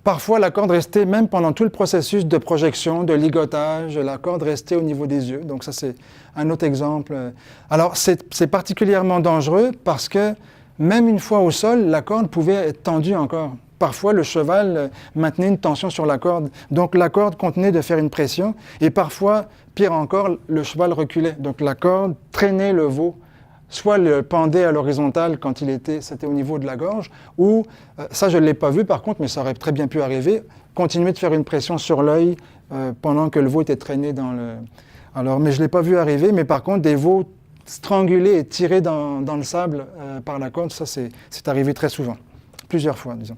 S2: Parfois, la corde restait, même pendant tout le processus de projection, de ligotage, la corde restait au niveau des yeux. Donc ça, c'est un autre exemple. Alors, c'est particulièrement dangereux parce que même une fois au sol, la corde pouvait être tendue encore. Parfois, le cheval maintenait une tension sur la corde. Donc, la corde contenait de faire une pression. Et parfois, pire encore, le cheval reculait. Donc, la corde traînait le veau. Soit le pendait à l'horizontale quand c'était au niveau de la gorge, ou, ça je ne l'ai pas vu par contre, mais ça aurait très bien pu arriver, continuer de faire une pression sur l'œil pendant que le veau était traîné dans le... Alors, mais je ne l'ai pas vu arriver, mais par contre, des veaux strangulés et tirés dans le sable par la corde, ça c'est arrivé très souvent, plusieurs fois, disons.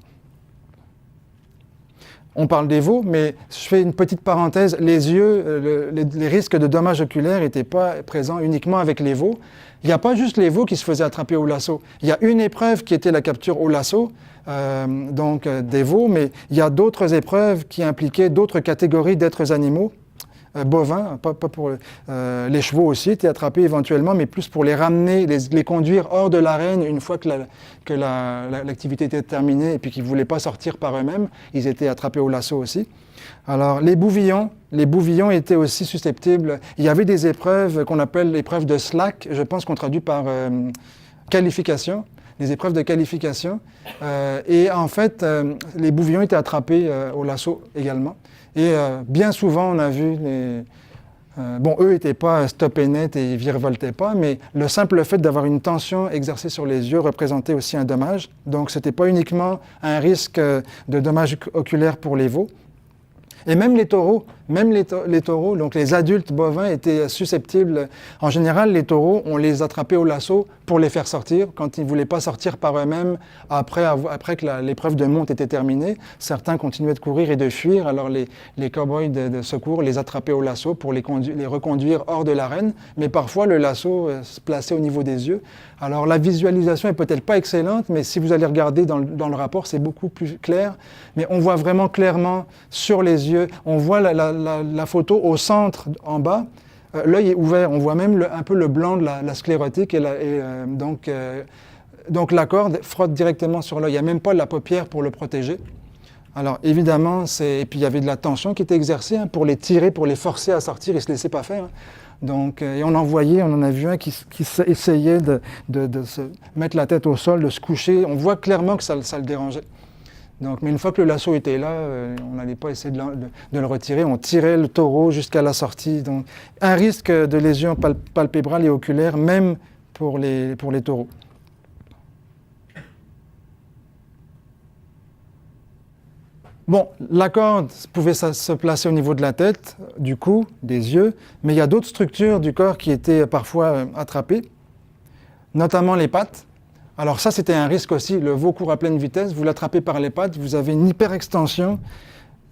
S2: On parle des veaux, mais je fais une petite parenthèse, les yeux, les risques de dommages oculaires n'étaient pas présents uniquement avec les veaux. Il n'y a pas juste les veaux qui se faisaient attraper au lasso. Il y a une épreuve qui était la capture au lasso, donc des veaux, mais il y a d'autres épreuves qui impliquaient d'autres catégories d'êtres animaux, bovins, pas pour les chevaux aussi étaient attrapés éventuellement, mais plus pour les ramener, les conduire hors de l'arène une fois que l'activité était terminée et puis qu'ils ne voulaient pas sortir par eux-mêmes, ils étaient attrapés au lasso aussi. Alors les bouvillons étaient aussi susceptibles. Il y avait des épreuves qu'on appelle l'épreuve de slack, je pense qu'on traduit par qualification, des épreuves de qualification. Et en fait, les bouvillons étaient attrapés au lasso également. Et bien souvent, on a vu eux n'étaient pas stoppés net et ils virevoltaient pas, mais le simple fait d'avoir une tension exercée sur les yeux représentait aussi un dommage. Donc, ce n'était pas uniquement un risque de dommage oculaire pour les veaux. Et même les taureaux, donc les adultes bovins étaient susceptibles. En général, les taureaux, on les attrapait au lasso pour les faire sortir quand ils ne voulaient pas sortir par eux-mêmes après que l'épreuve de monte était terminée. Certains continuaient de courir et de fuir, alors les cow-boys de secours les attrapaient au lasso pour les reconduire hors de l'arène, mais parfois le lasso se plaçait au niveau des yeux. Alors la visualisation est peut-être pas excellente, mais si vous allez regarder dans le rapport, c'est beaucoup plus clair. Mais on voit vraiment clairement sur les yeux, on voit la photo au centre en bas, l'œil est ouvert, on voit même un peu le blanc de la sclérotique donc la corde frotte directement sur l'œil, il n'y a même pas la paupière pour le protéger. Alors évidemment, et puis il y avait de la tension qui était exercée pour les tirer, pour les forcer à sortir, ils ne se laissaient pas faire. Donc, et on en a vu un qui essayait de se mettre la tête au sol, de se coucher. On voit clairement que ça le dérangeait. Donc, mais une fois que le lasso était là, on n'allait pas essayer de le retirer. On tirait le taureau jusqu'à la sortie. Donc, un risque de lésion palpébrale et oculaire, même pour les taureaux. Bon, la corde pouvait se placer au niveau de la tête, du cou, des yeux, mais il y a d'autres structures du corps qui étaient parfois attrapées, notamment les pattes. Alors ça, c'était un risque aussi. Le veau court à pleine vitesse, vous l'attrapez par les pattes, vous avez une hyperextension.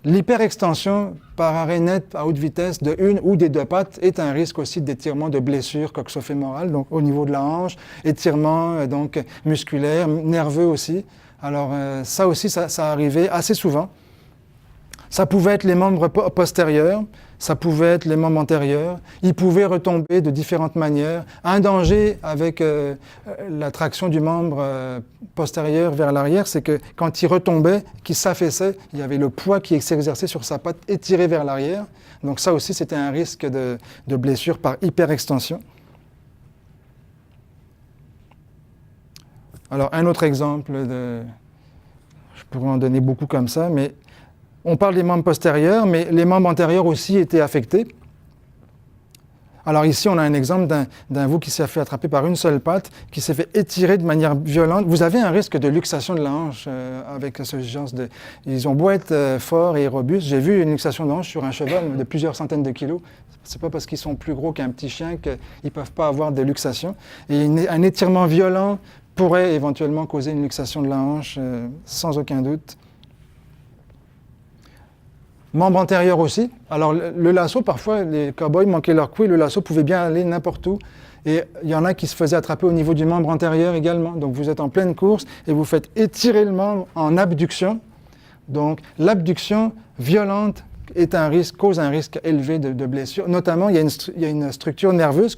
S2: L'hyperextension par arrêt net à haute vitesse de une ou des deux pattes est un risque aussi d'étirement de blessure coxo-fémorale, donc au niveau de la hanche, étirement donc musculaire, nerveux aussi. Alors ça aussi, ça arrivait assez souvent. Ça pouvait être les membres postérieurs, ça pouvait être les membres antérieurs. Ils pouvaient retomber de différentes manières. Un danger avec la traction du membre postérieur vers l'arrière, c'est que quand il retombait, qu'il s'affaissait, il y avait le poids qui s'exerçait sur sa patte étiré vers l'arrière. Donc ça aussi, c'était un risque de blessure par hyperextension. Alors, un autre exemple, je pourrais en donner beaucoup comme ça, mais on parle des membres postérieurs, mais les membres antérieurs aussi étaient affectés. Alors ici, on a un exemple d'un veau qui s'est fait attraper par une seule patte, qui s'est fait étirer de manière violente. Vous avez un risque de luxation de la hanche avec ce genre de... Ils ont beau être forts et robustes. J'ai vu une luxation de hanche sur un cheval de plusieurs centaines de kilos. C'est pas parce qu'ils sont plus gros qu'un petit chien qu'ils ne peuvent pas avoir de luxation. Et un étirement violent pourrait éventuellement causer une luxation de la hanche, sans aucun doute. Membre antérieur aussi. Alors, le lasso, parfois, les cow-boys manquaient leur coup et le lasso pouvait bien aller n'importe où. Et il y en a qui se faisaient attraper au niveau du membre antérieur également. Donc, vous êtes en pleine course et vous faites étirer le membre en abduction. Donc, l'abduction violente cause un risque élevé de blessure. Notamment, il y a une structure nerveuse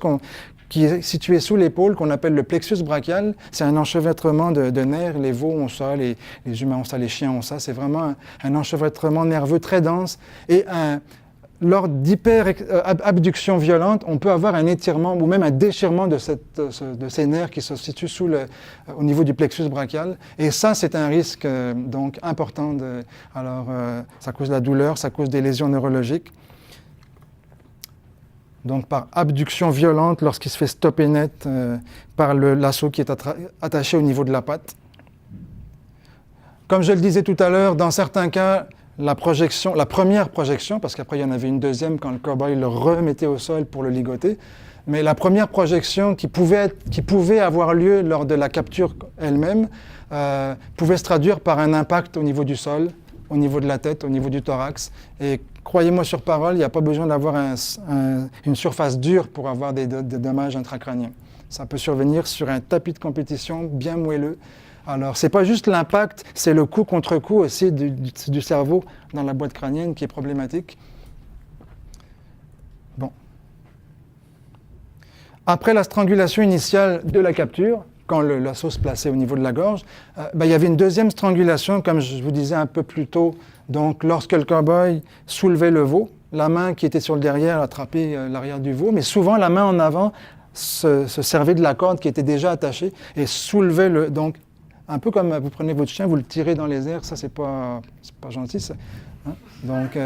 S2: qui est située sous l'épaule, qu'on appelle le plexus brachial. C'est un enchevêtrement de nerfs. Les veaux ont ça, les humains ont ça, les chiens ont ça. C'est vraiment un enchevêtrement nerveux très dense. Et lors d'hyperabduction violente, on peut avoir un étirement ou même un déchirement de ces nerfs qui se situent au niveau du plexus brachial. Et ça, c'est un risque donc important. Ça cause de la douleur, ça cause des lésions neurologiques. Donc par abduction violente lorsqu'il se fait stopper net par le lasso qui est attaché au niveau de la patte. Comme je le disais tout à l'heure, dans certains cas, la première projection, parce qu'après il y en avait une deuxième quand le cow-boy le remettait au sol pour le ligoter, mais la première projection qui pouvait avoir lieu lors de la capture elle-même pouvait se traduire par un impact au niveau du sol, au niveau de la tête, au niveau du thorax. Et croyez-moi sur parole, il n'y a pas besoin d'avoir une surface dure pour avoir des dommages intracrâniens. Ça peut survenir sur un tapis de compétition bien moelleux. Alors, ce n'est pas juste l'impact, c'est le coup contre coup aussi du cerveau dans la boîte crânienne qui est problématique. Bon. Après la strangulation initiale de la capture, quand le lasso se plaçait au niveau de la gorge, il y avait une deuxième strangulation, comme je vous disais un peu plus tôt. Donc, lorsque le cow-boy soulevait le veau, la main qui était sur le derrière attrapait l'arrière du veau, mais souvent la main en avant se servait de la corde qui était déjà attachée et soulevait donc, un peu comme vous prenez votre chien, vous le tirez dans les airs, ça c'est pas gentil ça. Hein? Donc,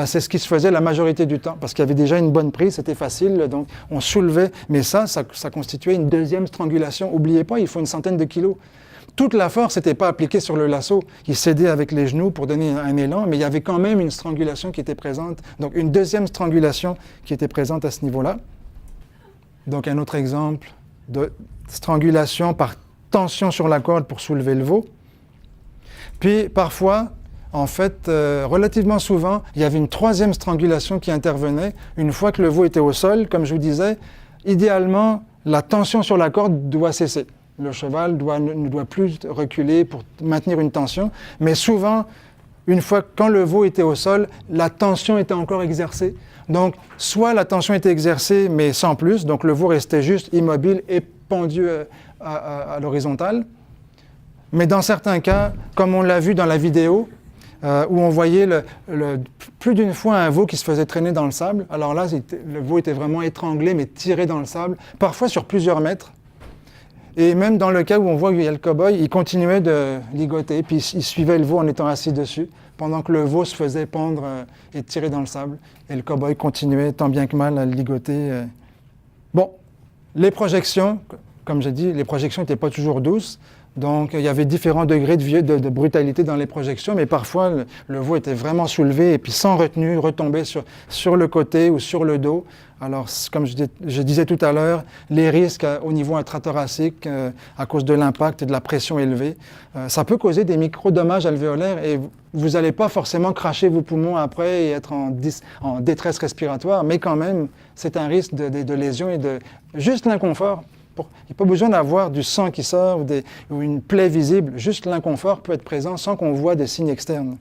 S2: c'est ce qui se faisait la majorité du temps, parce qu'il y avait déjà une bonne prise, c'était facile, donc on soulevait, mais ça constituait une deuxième strangulation. N'oubliez pas, il faut une centaine de kilos. Toute la force n'était pas appliquée sur le lasso. Il s'aidait avec les genoux pour donner un élan, mais il y avait quand même une strangulation qui était présente. Donc, une deuxième strangulation qui était présente à ce niveau-là. Donc, un autre exemple de strangulation par tension sur la corde pour soulever le veau. Puis, parfois, en fait, relativement souvent, il y avait une troisième strangulation qui intervenait une fois que le veau était au sol. Comme je vous disais, idéalement, la tension sur la corde doit cesser. Le cheval ne doit plus reculer pour maintenir une tension. Mais souvent, quand le veau était au sol, la tension était encore exercée. Donc, soit la tension était exercée, mais sans plus, donc le veau restait juste immobile et pendu à l'horizontale. Mais dans certains cas, comme on l'a vu dans la vidéo, où on voyait plus d'une fois un veau qui se faisait traîner dans le sable. Alors là, le veau était vraiment étranglé, mais tiré dans le sable, parfois sur plusieurs mètres. Et même dans le cas où on voit qu'il y a le cow-boy, il continuait de ligoter, puis il suivait le veau en étant assis dessus, pendant que le veau se faisait pendre et tirer dans le sable. Et le cow-boy continuait tant bien que mal à le ligoter. Bon, les projections, comme j'ai dit, les projections n'étaient pas toujours douces. Donc, il y avait différents degrés de brutalité dans les projections, mais parfois, le veau était vraiment soulevé et puis sans retenue, retombait sur le côté ou sur le dos. Alors, comme je disais tout à l'heure, les risques au niveau intrathoracique à cause de l'impact et de la pression élevée, ça peut causer des micro-dommages alvéolaires et vous n'allez pas forcément cracher vos poumons après et être en détresse respiratoire, mais quand même, c'est un risque de lésion et de juste l'inconfort. Il n'y a pas besoin d'avoir du sang qui sort ou une plaie visible. Juste l'inconfort peut être présent sans qu'on voit des signes externes.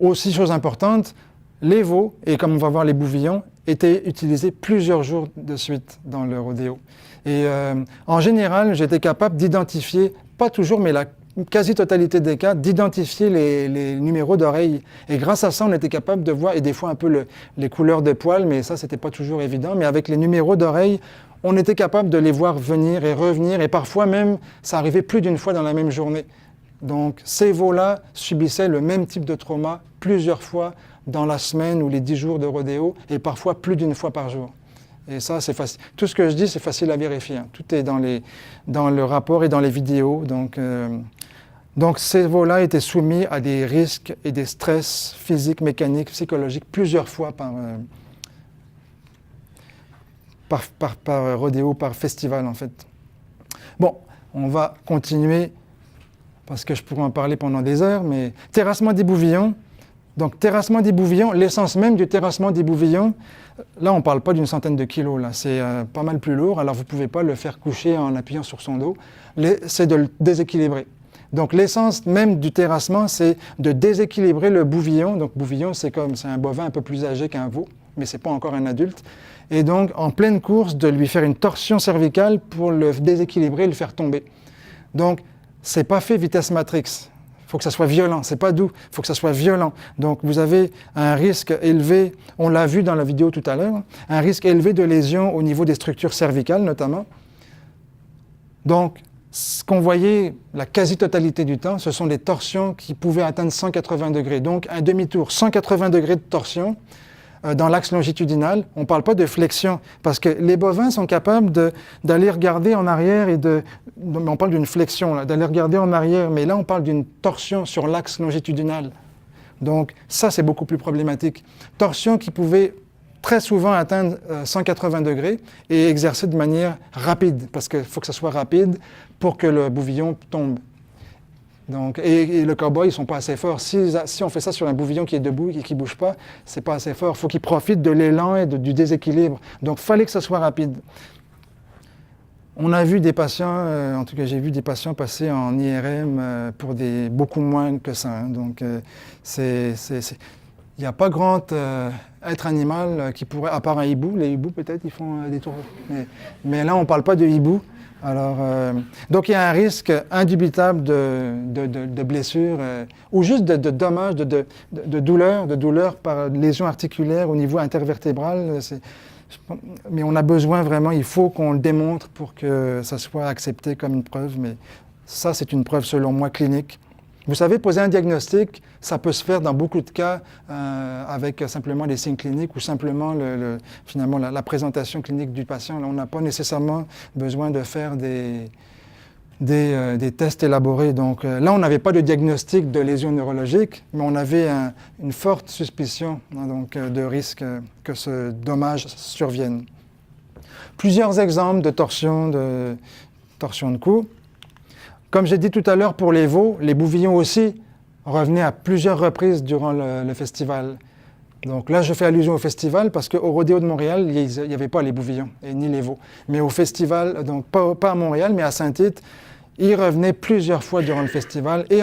S2: Aussi, chose importante, les veaux, et comme on va voir les bouvillons, étaient utilisés plusieurs jours de suite dans le rodéo. Et en général, j'étais capable d'identifier, pas toujours, mais la quasi-totalité des cas, d'identifier les numéros d'oreilles. Et grâce à ça, on était capable de voir, et des fois un peu les couleurs de poils, mais ça, c'était pas toujours évident. Mais avec les numéros d'oreilles, on était capable de les voir venir et revenir, et parfois même, ça arrivait plus d'une fois dans la même journée. Donc, ces veaux-là subissaient le même type de trauma plusieurs fois dans la semaine ou les 10 jours de rodéo, et parfois plus d'une fois par jour. Et ça, c'est facile. Tout ce que je dis, c'est facile à vérifier. Hein. Tout est dans le rapport et dans les vidéos. Donc ces veaux-là étaient soumis à des risques et des stress physiques, mécaniques, psychologiques plusieurs fois par rodéo, par festival en fait. Bon, on va continuer parce que je pourrais en parler pendant des heures, mais terrassement des bouvillons. Donc terrassement des bouvillons, l'essence même du terrassement des bouvillons, là on ne parle pas d'une centaine de kilos, là c'est pas mal plus lourd, alors vous ne pouvez pas le faire coucher en appuyant sur son dos, c'est de le déséquilibrer. Donc l'essence même du terrassement, c'est de déséquilibrer le bouvillon. Donc bouvillon, c'est un bovin un peu plus âgé qu'un veau, mais ce n'est pas encore un adulte. Et donc en pleine course, de lui faire une torsion cervicale pour le déséquilibrer et le faire tomber. Donc ce n'est pas fait vitesse matrix. Il faut que ça soit violent, c'est pas doux, il faut que ça soit violent. Donc vous avez un risque élevé, on l'a vu dans la vidéo tout à l'heure, un risque élevé de lésion au niveau des structures cervicales notamment. Donc ce qu'on voyait la quasi-totalité du temps, ce sont des torsions qui pouvaient atteindre 180 degrés. Donc un demi-tour, 180 degrés de torsion dans l'axe longitudinal. On ne parle pas de flexion, parce que les bovins sont capables d'aller regarder en arrière on parle d'une flexion, d'aller regarder en arrière, mais là on parle d'une torsion sur l'axe longitudinal. Donc ça c'est beaucoup plus problématique. Torsion qui pouvait très souvent atteindre 180 degrés et exercer de manière rapide, parce qu'il faut que ça soit rapide pour que le bouvillon tombe. Donc, et le cow-boy, ils ne sont pas assez forts. Si on fait ça sur un bouvillon qui est debout et qui ne bouge pas, ce n'est pas assez fort. Il faut qu'il profite de l'élan et du déséquilibre. Donc, il fallait que ça soit rapide. On a vu des patients, en tout cas j'ai vu des patients passer en IRM pour beaucoup moins que ça. Hein. Donc, il n'y a pas grand être animal qui pourrait, à part un hibou, les hiboux peut-être, ils font des tours. Mais là, on ne parle pas de hibou. Alors, donc il y a un risque indubitable de blessures ou juste de dommages, de douleurs par lésions articulaires au niveau intervertébral. Mais on a besoin vraiment, il faut qu'on le démontre pour que ça soit accepté comme une preuve. Mais ça, c'est une preuve selon moi clinique. Vous savez, poser un diagnostic, ça peut se faire dans beaucoup de cas avec simplement les signes cliniques ou simplement finalement la présentation clinique du patient. Là, on n'a pas nécessairement besoin de faire des tests élaborés. Donc là, on n'avait pas de diagnostic de lésion neurologique, mais on avait une forte suspicion donc, de risque que ce dommage survienne. Plusieurs exemples de torsion de cou. Comme j'ai dit tout à l'heure pour les veaux, les bouvillons aussi revenaient à plusieurs reprises durant le festival. Donc là, je fais allusion au festival parce qu'au Rodéo de Montréal, il n'y avait pas les bouvillons et ni les veaux. Mais au festival, donc pas à Montréal, mais à Saint-Tite, ils revenaient plusieurs fois durant le festival et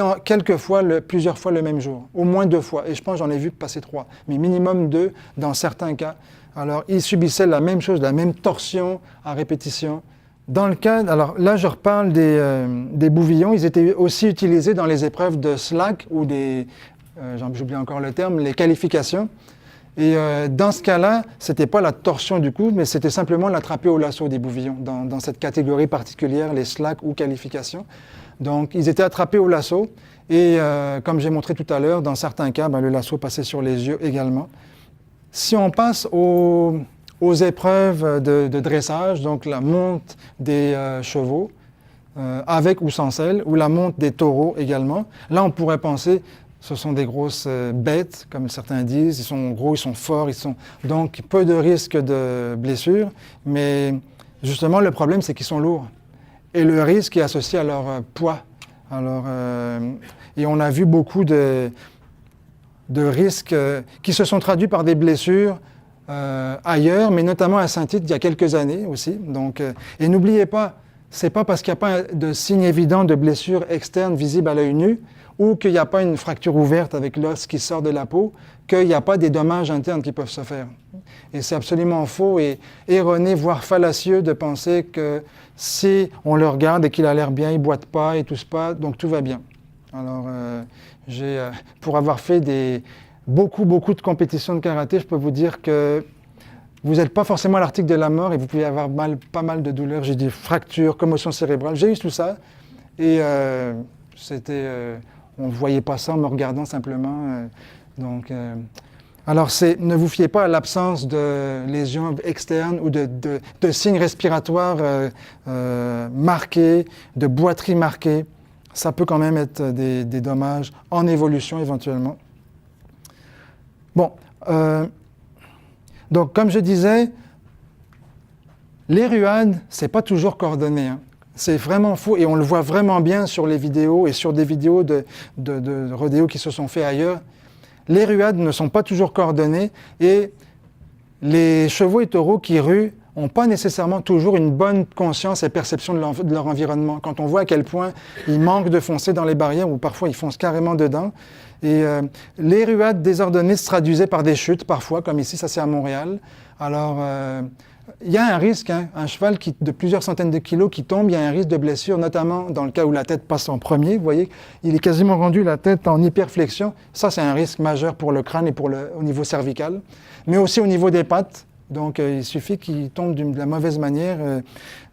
S2: plusieurs fois le même jour, au moins 2 fois. Et je pense que j'en ai vu passer 3, mais minimum 2 dans certains cas. Alors, ils subissaient la même chose, la même torsion à répétition. Dans le cas, alors là je reparle des bouvillons, ils étaient aussi utilisés dans les épreuves de slack ou j'oublie encore le terme, les qualifications. Et dans ce cas-là, ce n'était pas la torsion du cou, mais c'était simplement l'attraper au lasso des bouvillons, dans cette catégorie particulière, les slack ou qualifications. Donc ils étaient attrapés au lasso et comme j'ai montré tout à l'heure, dans certains cas, le lasso passait sur les yeux également. Si on passe aux épreuves de dressage, donc la monte des chevaux, avec ou sans selle, ou la monte des taureaux également. Là, on pourrait penser, ce sont des grosses bêtes, comme certains disent, ils sont gros, ils sont forts, donc peu de risque de blessure, mais justement, le problème, c'est qu'ils sont lourds. Et le risque est associé à leur poids. Alors, et on a vu beaucoup de risques qui se sont traduits par des blessures ailleurs, mais notamment à Saint-Tite il y a quelques années aussi. Donc, et n'oubliez pas, ce n'est pas parce qu'il n'y a pas de signe évident de blessure externe visible à l'œil nu ou qu'il n'y a pas une fracture ouverte avec l'os qui sort de la peau, qu'il n'y a pas des dommages internes qui peuvent se faire. Et c'est absolument faux et erroné, voire fallacieux de penser que si on le regarde et qu'il a l'air bien, il ne boite pas, il ne tousse pas, donc tout va bien. Alors, pour avoir fait beaucoup de compétitions de karaté, je peux vous dire que vous n'êtes pas forcément à l'article de la mort et vous pouvez avoir pas mal de douleurs. J'ai des fractures, commotion cérébrale, j'ai eu tout ça. Et on ne voyait pas ça en me regardant simplement. Alors, ne vous fiez pas à l'absence de lésions externes ou de signes respiratoires marqués, de boiterie marquée. Ça peut quand même être des dommages en évolution éventuellement. Bon, donc comme je disais, les ruades, c'est pas toujours coordonné, hein. C'est vraiment faux et on le voit vraiment bien sur les vidéos et sur des vidéos de rodéos qui se sont faits ailleurs. Les ruades ne sont pas toujours coordonnées et les chevaux et taureaux qui ruent n'ont pas nécessairement toujours une bonne conscience et perception de leur environnement. Quand on voit à quel point ils manquent de foncer dans les barrières ou parfois ils foncent carrément dedans. Et les ruades désordonnées se traduisaient par des chutes parfois, comme ici, ça c'est à Montréal. Alors, il y a un risque, hein, un cheval de plusieurs centaines de kilos qui tombe, il y a un risque de blessure, notamment dans le cas où la tête passe en premier. Vous voyez, il est quasiment rendu la tête en hyperflexion. Ça, c'est un risque majeur pour le crâne et au niveau cervical, mais aussi au niveau des pattes. Donc, il suffit qu'il tombe de la mauvaise manière.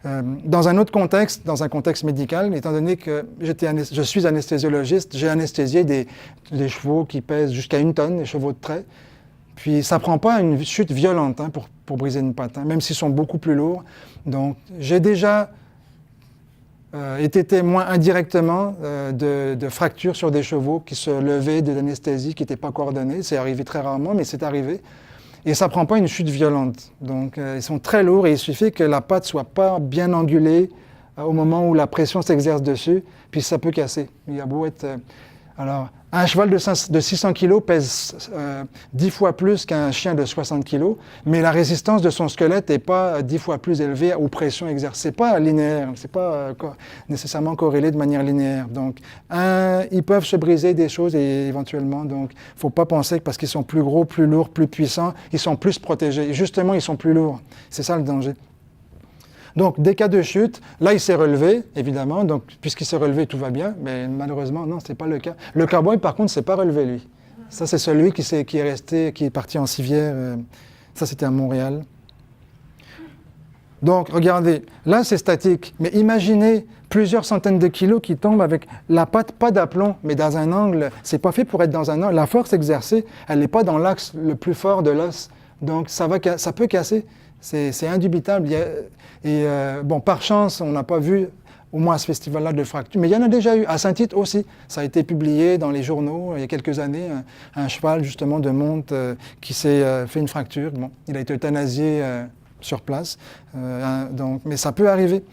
S2: Dans un autre contexte, dans un contexte médical, étant donné que je suis anesthésiologiste, j'ai anesthésié des chevaux qui pèsent jusqu'à 1 tonne, les chevaux de trait. Puis, ça ne prend pas une chute violente hein, pour briser une patte, hein, même s'ils sont beaucoup plus lourds. Donc, j'ai déjà été témoin indirectement de fractures sur des chevaux qui se levaient de l'anesthésie, qui n'étaient pas coordonnées. C'est arrivé très rarement, mais c'est arrivé. Et ça ne prend pas une chute violente. Donc, ils sont très lourds et il suffit que la patte ne soit pas bien angulée au moment où la pression s'exerce dessus, puis ça peut casser. Il a beau être... alors, un cheval de 600 kg pèse 10 fois plus qu'un chien de 60 kg, mais la résistance de son squelette n'est pas 10 fois plus élevée aux pressions exercées. Ce n'est pas linéaire, ce n'est pas nécessairement corrélé de manière linéaire. Donc, ils peuvent se briser des choses et éventuellement, donc, il ne faut pas penser que parce qu'ils sont plus gros, plus lourds, plus puissants, ils sont plus protégés. Et justement, ils sont plus lourds. C'est ça le danger. Donc, des cas de chute, là, il s'est relevé, évidemment. Donc, puisqu'il s'est relevé, tout va bien. Mais malheureusement, non, ce n'est pas le cas. Le cowboy, par contre, ne s'est pas relevé, lui. Ça, c'est celui qui est parti en civière. Ça, c'était à Montréal. Donc, regardez, là, c'est statique. Mais imaginez plusieurs centaines de kilos qui tombent avec la patte, pas d'aplomb, mais dans un angle. C'est pas fait pour être dans un angle. La force exercée, elle n'est pas dans l'axe le plus fort de l'os. Donc, ça peut casser. C'est indubitable. Bon, par chance, on n'a pas vu, au moins à ce festival-là, de fractures. Mais il y en a déjà eu. À Saint-Tite aussi. Ça a été publié dans les journaux il y a quelques années. Un cheval, justement, de monte qui s'est fait une fracture. Bon, il a été euthanasié sur place. Mais ça peut arriver.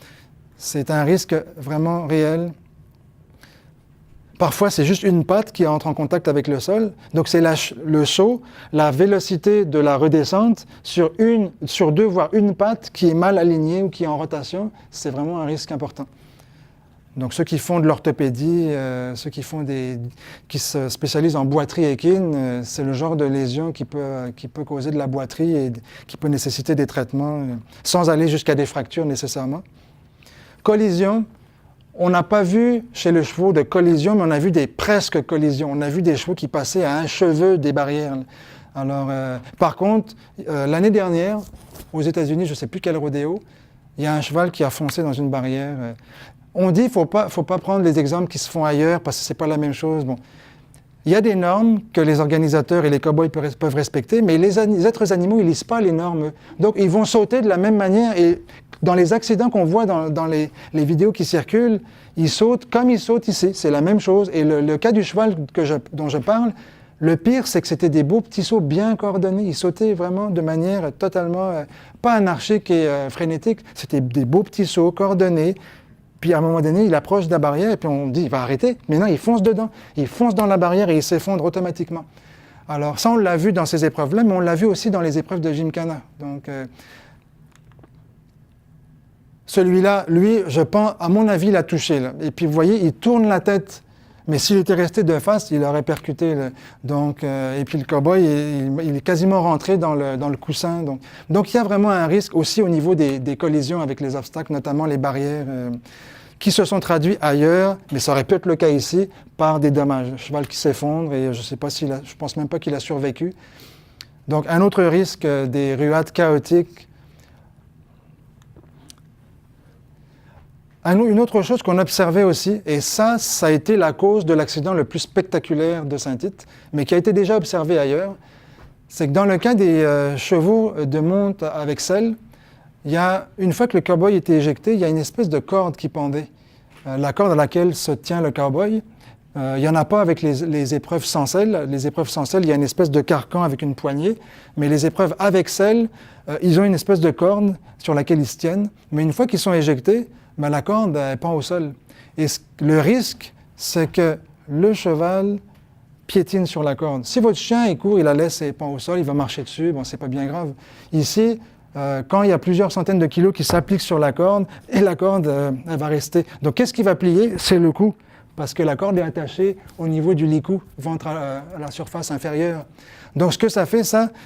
S2: C'est un risque vraiment réel. Parfois, c'est juste une patte qui entre en contact avec le sol. Donc, c'est le saut, la vélocité de la redescente sur 2, voire une patte qui est mal alignée ou qui est en rotation. C'est vraiment un risque important. Donc, ceux qui font de l'orthopédie, ceux qui se spécialisent en boiterie équine, c'est le genre de lésion qui peut causer de la boiterie et qui peut nécessiter des traitements sans aller jusqu'à des fractures nécessairement. Collision. On n'a pas vu chez le cheval de collision, mais on a vu des presque collisions. On a vu des chevaux qui passaient à un cheveu des barrières. Alors, par contre, l'année dernière, aux États-Unis, je ne sais plus quel rodéo, il y a un cheval qui a foncé dans une barrière. On dit qu'il ne faut pas prendre les exemples qui se font ailleurs parce que ce n'est pas la même chose. Bon. Il y a des normes que les organisateurs et les cow-boys peuvent respecter, mais les êtres animaux, ils ne lisent pas les normes. Donc, ils vont sauter de la même manière. Et dans les accidents qu'on voit dans les vidéos qui circulent, ils sautent comme ils sautent ici. C'est la même chose. Et le cas du cheval dont je parle, le pire, c'est que c'était des beaux petits sauts bien coordonnés. Ils sautaient vraiment de manière totalement, pas anarchique et frénétique. C'était des beaux petits sauts coordonnés. Puis à un moment donné, il approche de la barrière et puis on dit il va arrêter. Mais non, il fonce dedans. Il fonce dans la barrière et il s'effondre automatiquement. Alors ça, on l'a vu dans ces épreuves-là, mais on l'a vu aussi dans les épreuves de Gymkhana. Donc celui-là, lui, je pense, à mon avis, il a touché. Là. Et puis vous voyez, il tourne la tête Mais s'il était resté de face, il aurait percuté. Et puis le cow-boy, il est quasiment rentré dans le coussin. Donc il y a vraiment un risque aussi au niveau des collisions avec les obstacles, notamment les barrières, qui se sont traduits ailleurs, mais ça aurait pu être le cas ici, par des dommages. Le cheval qui s'effondre et je pense même pas qu'il a survécu. Donc un autre risque, des ruades chaotiques. Une autre chose qu'on observait aussi, et ça a été la cause de l'accident le plus spectaculaire de Saint-Tite, mais qui a été déjà observé ailleurs, c'est que dans le cas des chevaux de monte avec selle, une fois que le cow-boy était éjecté, il y a une espèce de corde qui pendait. La corde à laquelle se tient le cow-boy, il n'y en a pas avec les épreuves sans selle. Les épreuves sans selle, il y a une espèce de carcan avec une poignée, mais les épreuves avec selle, ils ont une espèce de corde sur laquelle ils se tiennent, mais une fois qu'ils sont éjectés, la corde pend au sol. Et le risque, c'est que le cheval piétine sur la corde. Si votre chien il court, il la laisse et pend au sol, il va marcher dessus, c'est pas bien grave. Ici, quand il y a plusieurs centaines de kilos qui s'appliquent sur la corde, et la corde, elle va rester. Donc qu'est-ce qui va plier? C'est le cou, parce que la corde est attachée au niveau du licou, ventre à la surface inférieure. Donc ce que ça fait,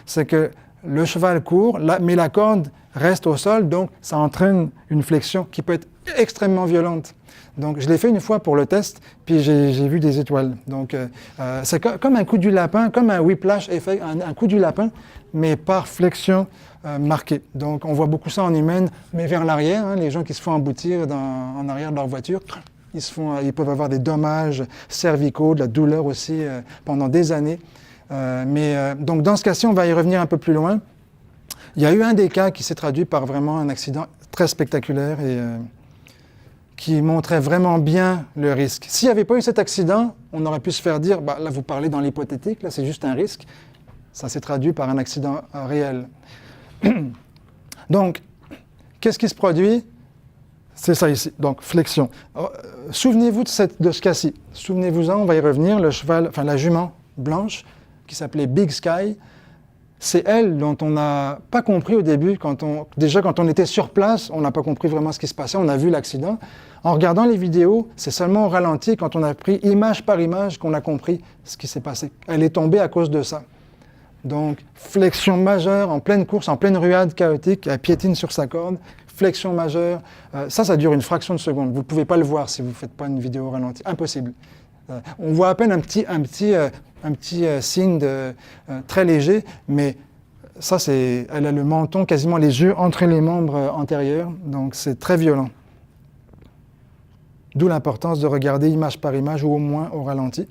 S2: c'est que le cheval court, mais la corde reste au sol, donc ça entraîne une flexion qui peut être extrêmement violente. Donc je l'ai fait une fois pour le test, puis j'ai vu des étoiles. Donc c'est comme un coup du lapin, comme un whiplash effect, un coup du lapin, mais par flexion marquée. Donc on voit beaucoup ça en humaine, mais vers l'arrière, les gens qui se font emboutir en arrière de leur voiture, ils peuvent avoir des dommages cervicaux, de la douleur aussi pendant des années. Donc dans ce cas-ci, on va y revenir un peu plus loin. Il y a eu un des cas qui s'est traduit par vraiment un accident très spectaculaire et qui montrait vraiment bien le risque. S'il n'y avait pas eu cet accident, on aurait pu se faire dire, là vous parlez dans l'hypothétique, là c'est juste un risque. Ça s'est traduit par un accident réel. Donc, qu'est-ce qui se produit? C'est ça ici, donc flexion. Souvenez-vous de ce cas-ci. Souvenez-vous-en, on va y revenir, la jument blanche, qui s'appelait Big Sky, c'est elle dont on n'a pas compris au début. Quand on était sur place, on n'a pas compris vraiment ce qui se passait, on a vu l'accident. En regardant les vidéos, c'est seulement au ralenti, quand on a pris image par image, qu'on a compris ce qui s'est passé. Elle est tombée à cause de ça. Donc, flexion majeure, en pleine course, en pleine ruade chaotique, elle piétine sur sa corde, flexion majeure. Ça dure une fraction de seconde. Vous ne pouvez pas le voir si vous ne faites pas une vidéo au ralenti. Impossible. On voit à peine un petit signe très léger, mais ça, elle a le menton, quasiment les yeux entre les membres antérieurs, donc c'est très violent. D'où l'importance de regarder image par image ou au moins au ralenti.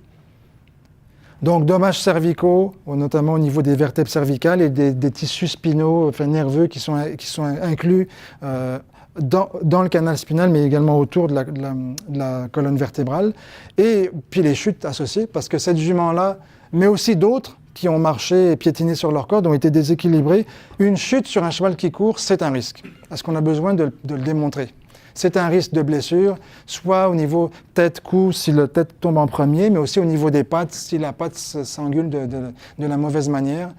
S2: Donc dommages cervicaux, notamment au niveau des vertèbres cervicales et des tissus spinaux, nerveux qui sont inclus dans le canal spinal, mais également autour de la colonne vertébrale. Et puis les chutes associées, parce que cette jument-là, mais aussi d'autres qui ont marché et piétiné sur leur corde, ont été déséquilibrés. Une chute sur un cheval qui court, c'est un risque. Est-ce qu'on a besoin de le démontrer? C'est un risque de blessure, soit au niveau tête-cou, si la tête tombe en premier, mais aussi au niveau des pattes, si la patte s'angule de la mauvaise manière,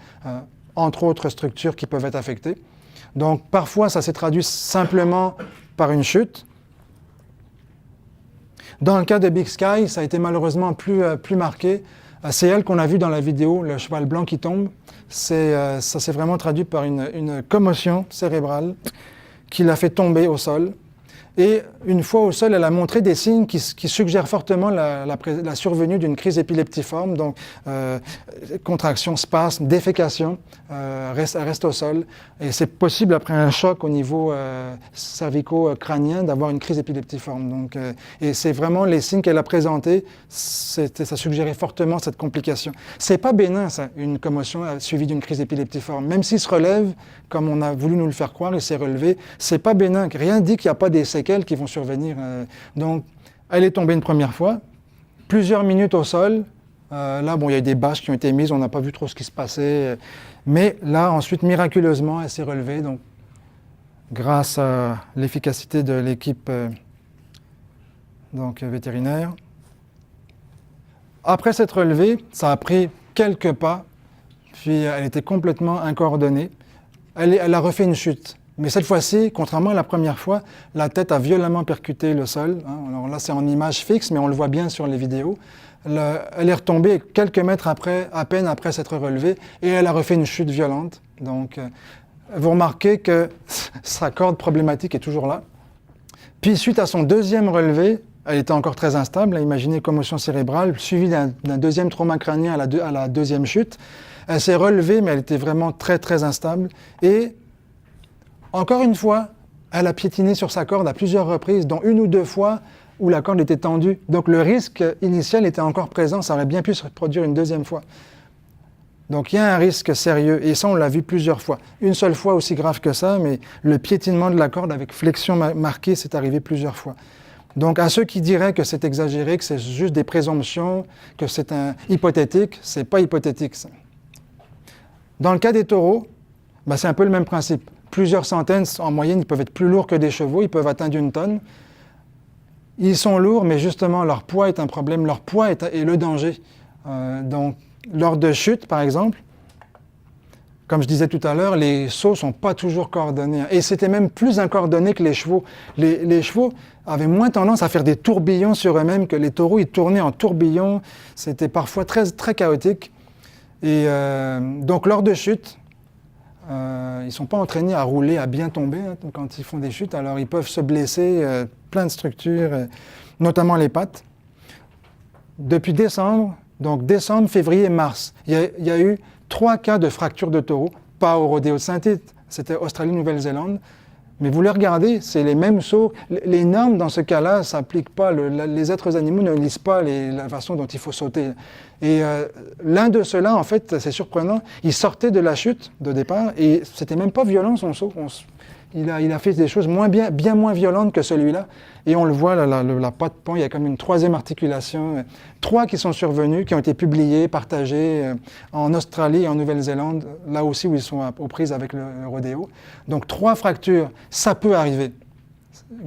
S2: entre autres structures qui peuvent être affectées. Donc parfois, ça s'est traduit simplement par une chute. Dans le cas de Big Sky, ça a été malheureusement plus marqué. C'est elle qu'on a vue dans la vidéo, le cheval blanc qui tombe. Ça s'est vraiment traduit par une commotion cérébrale qui l'a fait tomber au sol. Et une fois au sol, elle a montré des signes qui suggèrent fortement la survenue d'une crise épileptiforme, donc contraction, spasme, défécation, reste au sol. Et c'est possible après un choc au niveau cervico-crânien d'avoir une crise épileptiforme. Donc, et c'est vraiment les signes qu'elle a présentés, ça suggérait fortement cette complication. C'est pas bénin, ça, une commotion suivie d'une crise épileptiforme. Même s'il se relève, comme on a voulu nous le faire croire, il s'est relevé, c'est pas bénin. Rien dit qu'il n'y a pas des séquelles qui vont survenir. Donc, elle est tombée une première fois, plusieurs minutes au sol. Là, il y a eu des bâches qui ont été mises, on n'a pas vu trop ce qui se passait. Mais là, ensuite, miraculeusement, elle s'est relevée. Donc, grâce à l'efficacité de l'équipe vétérinaire. Après s'être relevée, ça a pris quelques pas, puis elle était complètement incoordonnée. Elle a refait une chute. Mais cette fois-ci, contrairement à la première fois, la tête a violemment percuté le sol. Alors là, c'est en image fixe, mais on le voit bien sur les vidéos. Elle est retombée quelques mètres après, à peine après s'être relevée, et elle a refait une chute violente. Donc, vous remarquez que sa corde problématique est toujours là. Puis, suite à son deuxième relevé, elle était encore très instable. Imaginez commotion cérébrale, suivie d'un deuxième trauma crânien à la deuxième chute. Elle s'est relevée, mais elle était vraiment très, très instable. Et encore une fois, elle a piétiné sur sa corde à plusieurs reprises, dont une ou deux fois où la corde était tendue. Donc le risque initial était encore présent, ça aurait bien pu se reproduire une deuxième fois. Donc il y a un risque sérieux, et ça on l'a vu plusieurs fois. Une seule fois aussi grave que ça, mais le piétinement de la corde avec flexion marquée, c'est arrivé plusieurs fois. Donc à ceux qui diraient que c'est exagéré, que c'est juste des présomptions, que c'est hypothétique, c'est pas hypothétique ça. Dans le cas des taureaux, c'est un peu le même principe. Plusieurs centaines, en moyenne, ils peuvent être plus lourds que des chevaux, ils peuvent atteindre 1 tonne. Ils sont lourds, mais justement, leur poids est un problème, leur poids est le danger. Donc, lors de chutes, par exemple, comme je disais tout à l'heure, les sauts ne sont pas toujours coordonnés. Et c'était même plus incoordonné que les chevaux. Les chevaux avaient moins tendance à faire des tourbillons sur eux-mêmes que les taureaux. Ils tournaient en tourbillons. C'était parfois très, très chaotique. Et donc, lors de chutes, ils ne sont pas entraînés à rouler, à bien tomber quand ils font des chutes. Alors, ils peuvent se blesser, plein de structures, notamment les pattes. Depuis décembre, donc décembre, février, mars, il y a eu 3 cas de fracture de taureau, pas au rodéo de Saint-Tite, c'était Australie-Nouvelle-Zélande. Mais vous les regardez, c'est les mêmes sauts. Les normes, dans ce cas-là, ne s'appliquent pas. Les êtres animaux ne lisent pas la façon dont il faut sauter. Et l'un de ceux-là, en fait, c'est surprenant, il sortait de la chute de départ et c'était même pas violent son saut. Il a fait des choses bien moins violentes que celui-là. Et on le voit, la patte pont, il y a comme une 3e articulation. 3 qui sont survenus, qui ont été publiés, partagés en Australie et en Nouvelle-Zélande, là aussi où ils sont aux prises avec le rodéo. Donc 3 fractures, ça peut arriver.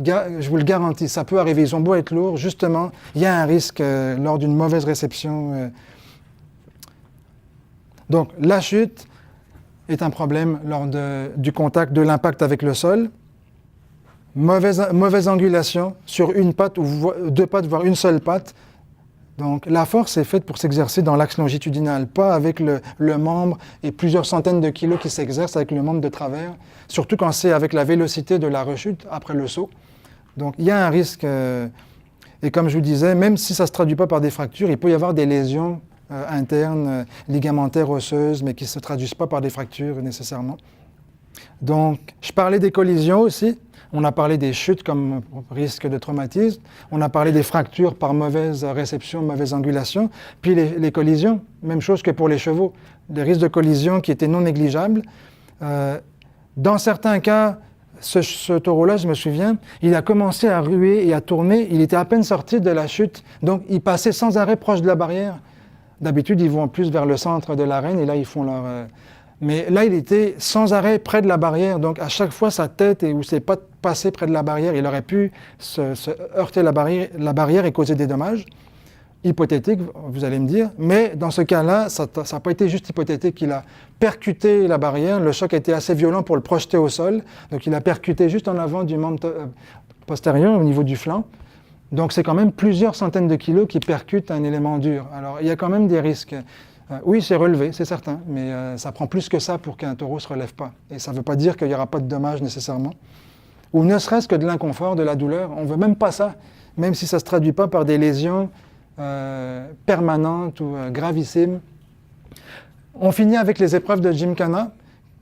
S2: Je vous le garantis, ça peut arriver. Ils ont beau être lourds, justement, il y a un risque lors d'une mauvaise réception. Donc la chute est un problème lors du contact, de l'impact avec le sol. Mauvaise angulation sur une patte ou 2 pattes, voire une seule patte. Donc la force est faite pour s'exercer dans l'axe longitudinal, pas avec le membre et plusieurs centaines de kilos qui s'exercent avec le membre de travers, surtout quand c'est avec la vélocité de la rechute après le saut. Donc il y a un risque, et comme je vous disais, même si ça ne se traduit pas par des fractures, il peut y avoir des lésions internes, ligamentaires, osseuses, mais qui ne se traduisent pas par des fractures nécessairement. Donc je parlais des collisions aussi. On a parlé des chutes comme risque de traumatisme. On a parlé des fractures par mauvaise réception, mauvaise angulation. Puis les collisions, même chose que pour les chevaux. Des risques de collision qui étaient non négligeables. Dans certains cas, ce taureau-là, je me souviens, il a commencé à ruer et à tourner. Il était à peine sorti de la chute. Donc, il passait sans arrêt proche de la barrière. D'habitude, ils vont plus vers le centre de l'arène et là, ils font leur... Mais là, il était sans arrêt près de la barrière. Donc, à chaque fois, sa tête ou ses pattes passaient près de la barrière. Il aurait pu se heurter la barrière et causer des dommages. Hypothétique, vous allez me dire. Mais dans ce cas-là, ça n'a pas été juste hypothétique. Il a percuté la barrière. Le choc a été assez violent pour le projeter au sol. Donc, il a percuté juste en avant du membre postérieur, au niveau du flanc. Donc, c'est quand même plusieurs centaines de kilos qui percutent un élément dur. Alors, il y a quand même des risques. Oui, c'est relevé, c'est certain, mais ça prend plus que ça pour qu'un taureau ne se relève pas. Et ça ne veut pas dire qu'il n'y aura pas de dommages nécessairement. Ou ne serait-ce que de l'inconfort, de la douleur. On ne veut même pas ça, même si ça ne se traduit pas par des lésions permanentes ou gravissimes. On finit avec les épreuves de Gymkhana,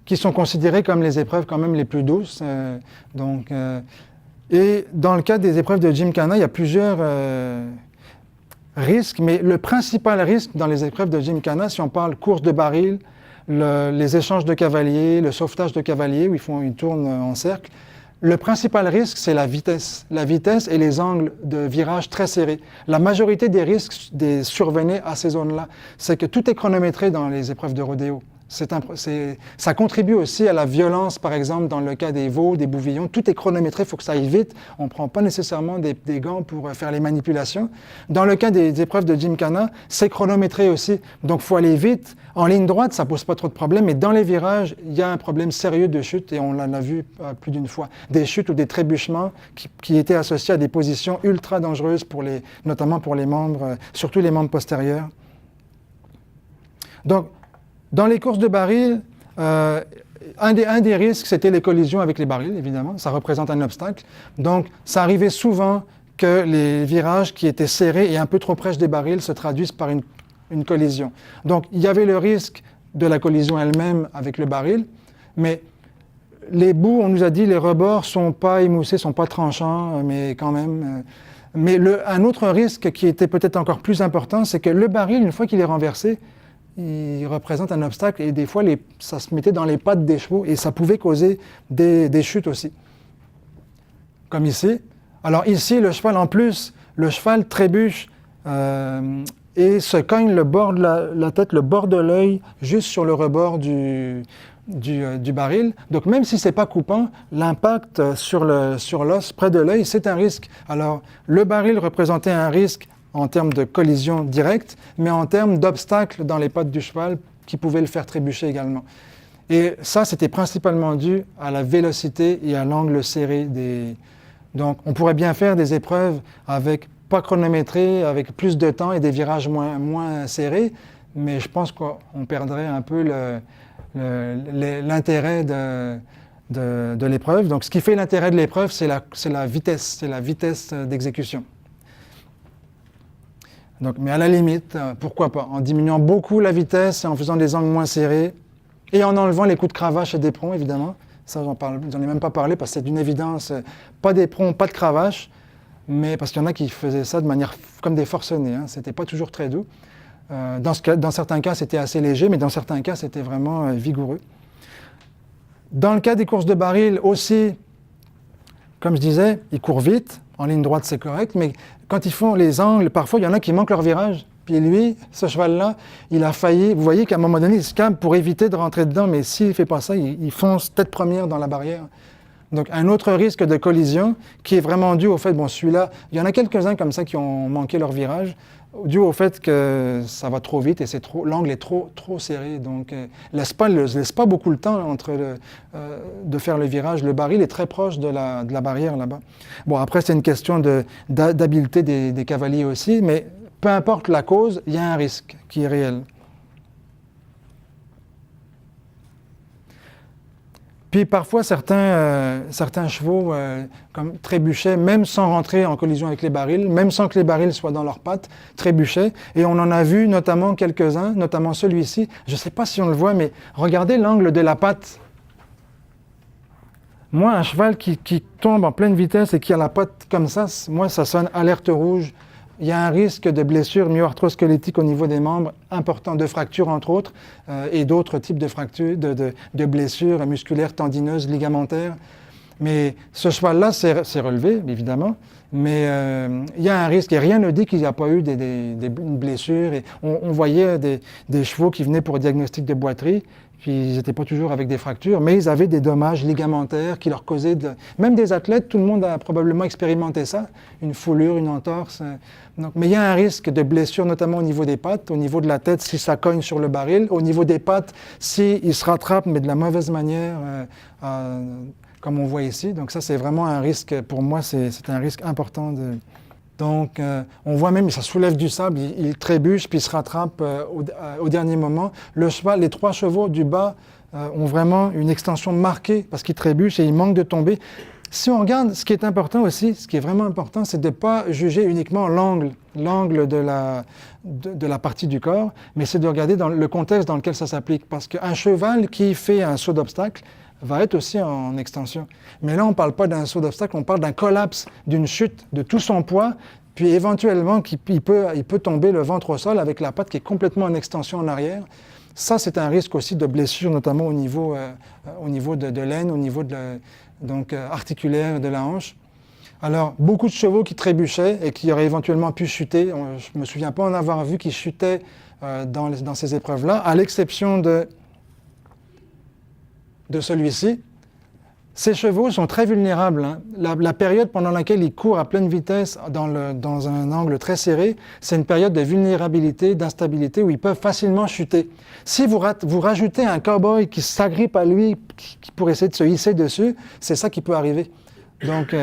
S2: qui sont considérées comme les épreuves quand même les plus douces. Et dans le cas des épreuves de Gymkhana, il y a plusieurs... risque, mais le principal risque dans les épreuves de Gymkhana, si on parle course de baril, les échanges de cavaliers, le sauvetage de cavaliers, où ils tournent en cercle, le principal risque, c'est la vitesse et les angles de virage très serrés. La majorité des risques survenaient à ces zones-là. C'est que tout est chronométré dans les épreuves de rodéo. Ça contribue aussi à la violence, par exemple, dans le cas des veaux, des bouvillons. Tout est chronométré, il faut que ça aille vite. On ne prend pas nécessairement des gants pour faire les manipulations. Dans le cas des épreuves de Gymkhana, c'est chronométré aussi. Donc, il faut aller vite. En ligne droite, ça ne pose pas trop de problèmes, mais dans les virages, il y a un problème sérieux de chute, et on en a vu plus d'une fois. Des chutes ou des trébuchements qui étaient associés à des positions ultra dangereuses, notamment pour les membres, surtout les membres postérieurs. Donc, dans les courses de baril, un des risques, c'était les collisions avec les barils, évidemment. Ça représente un obstacle. Donc, ça arrivait souvent que les virages qui étaient serrés et un peu trop proches des barils se traduisent par une collision. Donc, il y avait le risque de la collision elle-même avec le baril, mais les bouts, on nous a dit, les rebords ne sont pas émoussés, ne sont pas tranchants, mais quand même... Mais un autre risque qui était peut-être encore plus important, c'est que le baril, une fois qu'il est renversé, il représente un obstacle et des fois, ça se mettait dans les pattes des chevaux et ça pouvait causer des chutes aussi. Comme ici. Alors ici, le cheval, en plus, le cheval trébuche et se cogne le bord de la tête, le bord de l'œil, juste sur le rebord du baril. Donc même si ce n'est pas coupant, l'impact sur l'os près de l'œil, c'est un risque. Alors le baril représentait un risque en termes de collision directe, mais en termes d'obstacles dans les pattes du cheval qui pouvaient le faire trébucher également. Et ça, c'était principalement dû à la vélocité et à l'angle serré des... Donc, on pourrait bien faire des épreuves pas chronométrées, avec plus de temps et des virages moins serrés, mais je pense qu'on perdrait un peu l'intérêt de l'épreuve. Donc, ce qui fait l'intérêt de l'épreuve, c'est la vitesse d'exécution. Donc, mais à la limite, pourquoi pas, en diminuant beaucoup la vitesse et en faisant des angles moins serrés et en enlevant les coups de cravache et d'éperon, évidemment. Ça, j'en ai même pas parlé parce que c'est d'une évidence, pas d'éperon, pas de cravache, mais parce qu'il y en a qui faisaient ça de manière comme des forcenés, hein. C'était pas toujours très doux. Dans certains cas, c'était assez léger, mais dans certains cas, c'était vraiment vigoureux. Dans le cas des courses de baril aussi, comme je disais, ils courent vite. En ligne droite, c'est correct, mais quand ils font les angles, parfois, il y en a qui manquent leur virage. Puis lui, ce cheval-là, il a failli... Vous voyez qu'à un moment donné, il se calme pour éviter de rentrer dedans, mais s'il ne fait pas ça, il fonce tête première dans la barrière. Donc, un autre risque de collision qui est vraiment dû au fait, celui-là, il y en a quelques-uns comme ça qui ont manqué leur virage, dû au fait que ça va trop vite et l'angle est trop serré. Donc, laisse pas beaucoup le temps de faire le virage. Le baril est très proche de la barrière là-bas. Bon, après, c'est une question d'habileté des cavaliers aussi, mais peu importe la cause, il y a un risque qui est réel. Puis parfois, certains chevaux comme trébuchaient, même sans rentrer en collision avec les barils, même sans que les barils soient dans leurs pattes, trébuchaient. Et on en a vu notamment quelques-uns, notamment celui-ci. Je ne sais pas si on le voit, mais regardez l'angle de la patte. Moi, un cheval qui tombe en pleine vitesse et qui a la patte comme ça, moi, ça sonne alerte rouge. Il y a un risque de blessure myo-arthrosquelettique au niveau des membres, important, de fractures entre autres, et d'autres types de fractures, de blessures musculaires, tendineuses, ligamentaires. Mais ce cheval-là s'est relevé, évidemment, mais il y a un risque, et rien ne dit qu'il n'y a pas eu une blessure. Et on voyait des chevaux qui venaient pour un diagnostic de boiterie, puis ils n'étaient pas toujours avec des fractures, mais ils avaient des dommages ligamentaires qui leur causaient... Même des athlètes, tout le monde a probablement expérimenté ça, une foulure, une entorse. Donc, mais il y a un risque de blessure, notamment au niveau des pattes, au niveau de la tête, si ça cogne sur le baril, au niveau des pattes, s'il se rattrape, mais de la mauvaise manière, comme on voit ici. Donc ça, c'est vraiment un risque, pour moi, c'est un risque important. Donc, on voit même, ça soulève du sable, il trébuche, puis il se rattrape au dernier moment. Le cheval, les 3 chevaux du bas ont vraiment une extension marquée parce qu'ils trébuchent et ils manquent de tomber. Si on regarde, ce qui est important aussi, ce qui est vraiment important, c'est de ne pas juger uniquement l'angle de la partie du corps, mais c'est de regarder dans le contexte dans lequel ça s'applique. Parce qu'un cheval qui fait un saut d'obstacle va être aussi en extension. Mais là, on ne parle pas d'un saut d'obstacle, on parle d'un collapse, d'une chute de tout son poids, puis éventuellement, il peut tomber le ventre au sol avec la patte qui est complètement en extension en arrière. Ça, c'est un risque aussi de blessure, notamment au niveau de l'aine, au niveau articulaire de la hanche. Alors, beaucoup de chevaux qui trébuchaient et qui auraient éventuellement pu chuter. Je ne me souviens pas en avoir vu qui chutaient dans ces épreuves-là, à l'exception de de celui-ci, ces chevaux sont très vulnérables. Hein. La période pendant laquelle ils courent à pleine vitesse dans un angle très serré, c'est une période de vulnérabilité, d'instabilité où ils peuvent facilement chuter. Si vous rajoutez un cow-boy qui s'agrippe à lui, pour essayer de se hisser dessus, c'est ça qui peut arriver. Donc,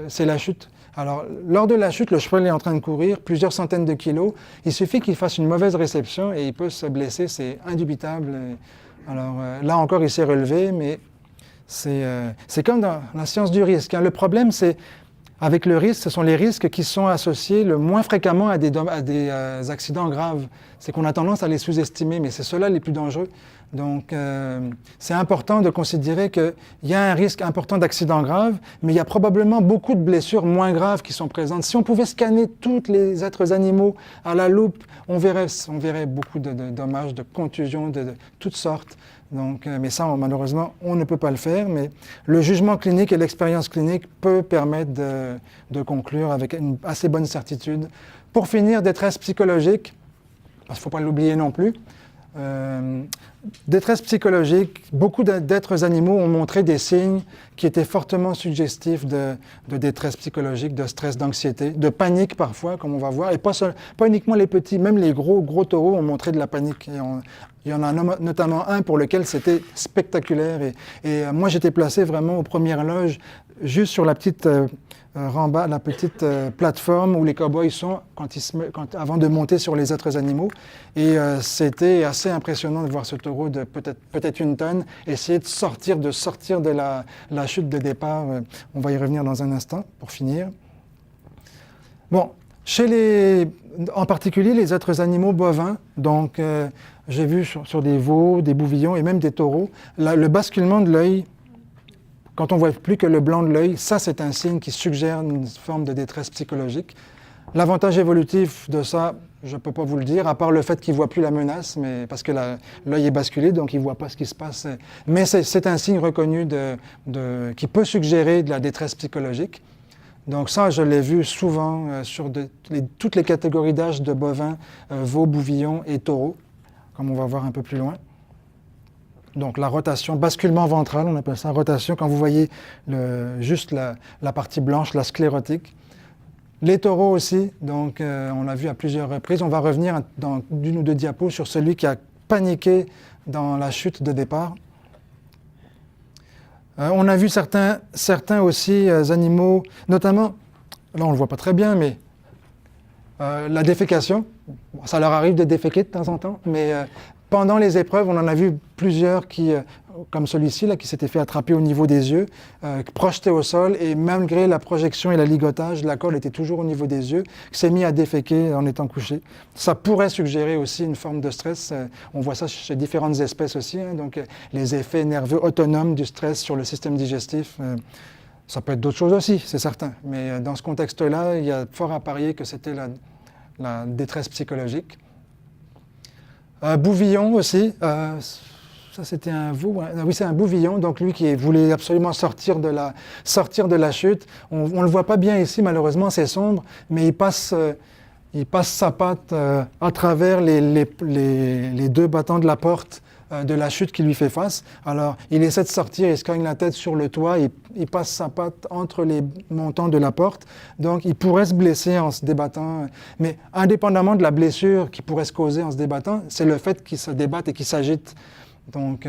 S2: c'est la chute. Alors, lors de la chute, le cheval est en train de courir, plusieurs centaines de kilos. Il suffit qu'il fasse une mauvaise réception et il peut se blesser, c'est indubitable. Alors, là encore, il s'est relevé, mais c'est comme dans la science du risque. Hein. Le problème, c'est, avec le risque, ce sont les risques qui sont associés le moins fréquemment à des accidents graves. C'est qu'on a tendance à les sous-estimer, mais c'est ceux-là les plus dangereux. Donc, c'est important de considérer qu'il y a un risque important d'accident grave, mais il y a probablement beaucoup de blessures moins graves qui sont présentes. Si on pouvait scanner tous les êtres animaux à la loupe, on verrait beaucoup de dommages, de contusions de toutes sortes. Donc, mais ça, malheureusement, on ne peut pas le faire. Mais le jugement clinique et l'expérience clinique peut permettre de conclure avec une assez bonne certitude. Pour finir, détresse psychologique, parce qu'il ne faut pas l'oublier non plus. Détresse psychologique, beaucoup d'êtres animaux ont montré des signes qui étaient fortement suggestifs de détresse psychologique, de stress, d'anxiété, de panique parfois, comme on va voir. Et pas uniquement les petits, même les gros taureaux ont montré de la panique. Il y en a notamment un pour lequel c'était spectaculaire. Et moi, j'étais placé vraiment aux premières loges, juste sur la petite la petite plateforme où les cow-boys sont avant de monter sur les autres animaux. Et c'était assez impressionnant de voir ce taureau de peut-être 1 tonne essayer de sortir de la chute de départ. On va y revenir dans un instant pour finir. Bon, en particulier les autres animaux bovins, donc j'ai vu sur des veaux, des bouvillons et même des taureaux, le basculement de l'œil. Quand on ne voit plus que le blanc de l'œil, ça c'est un signe qui suggère une forme de détresse psychologique. L'avantage évolutif de ça, je ne peux pas vous le dire, à part le fait qu'il ne voit plus la menace, mais parce que l'œil est basculé, donc il ne voit pas ce qui se passe. Mais c'est un signe reconnu qui peut suggérer de la détresse psychologique. Donc ça, je l'ai vu souvent sur toutes les catégories d'âge de bovins, veaux, bouvillons et taureaux, comme on va voir un peu plus loin. Donc la rotation, basculement ventral, on appelle ça rotation, quand vous voyez juste la partie blanche, la sclérotique. Les taureaux aussi, donc on l'a vu à plusieurs reprises. On va revenir dans 1 ou 2 diapos sur celui qui a paniqué dans la chute de départ. On a vu certains aussi animaux, notamment, là on ne le voit pas très bien, mais la défécation. Ça leur arrive de déféquer de temps en temps, mais pendant les épreuves, on en a vu plusieurs qui, comme celui-ci, là, qui s'était fait attraper au niveau des yeux, projeté au sol, et malgré la projection et la ligotage, la colle était toujours au niveau des yeux, qui s'est mis à déféquer en étant couché. Ça pourrait suggérer aussi une forme de stress. On voit ça chez différentes espèces aussi, hein, donc les effets nerveux autonomes du stress sur le système digestif. Ça peut être d'autres choses aussi, c'est certain. Mais dans ce contexte-là, il y a fort à parier que c'était la détresse psychologique. Bouvillon aussi, ça c'était un veau, oui c'est un bouvillon, donc lui qui voulait absolument sortir de la chute. On ne le voit pas bien ici, malheureusement c'est sombre, mais il passe sa patte à travers les 2 battants de la porte de la chute qui lui fait face. Alors, il essaie de sortir, il se cogne la tête sur le toit, il passe sa patte entre les montants de la porte. Donc, il pourrait se blesser en se débattant. Mais indépendamment de la blessure qui pourrait se causer en se débattant, c'est le fait qu'il se débatte et qu'il s'agite. Donc,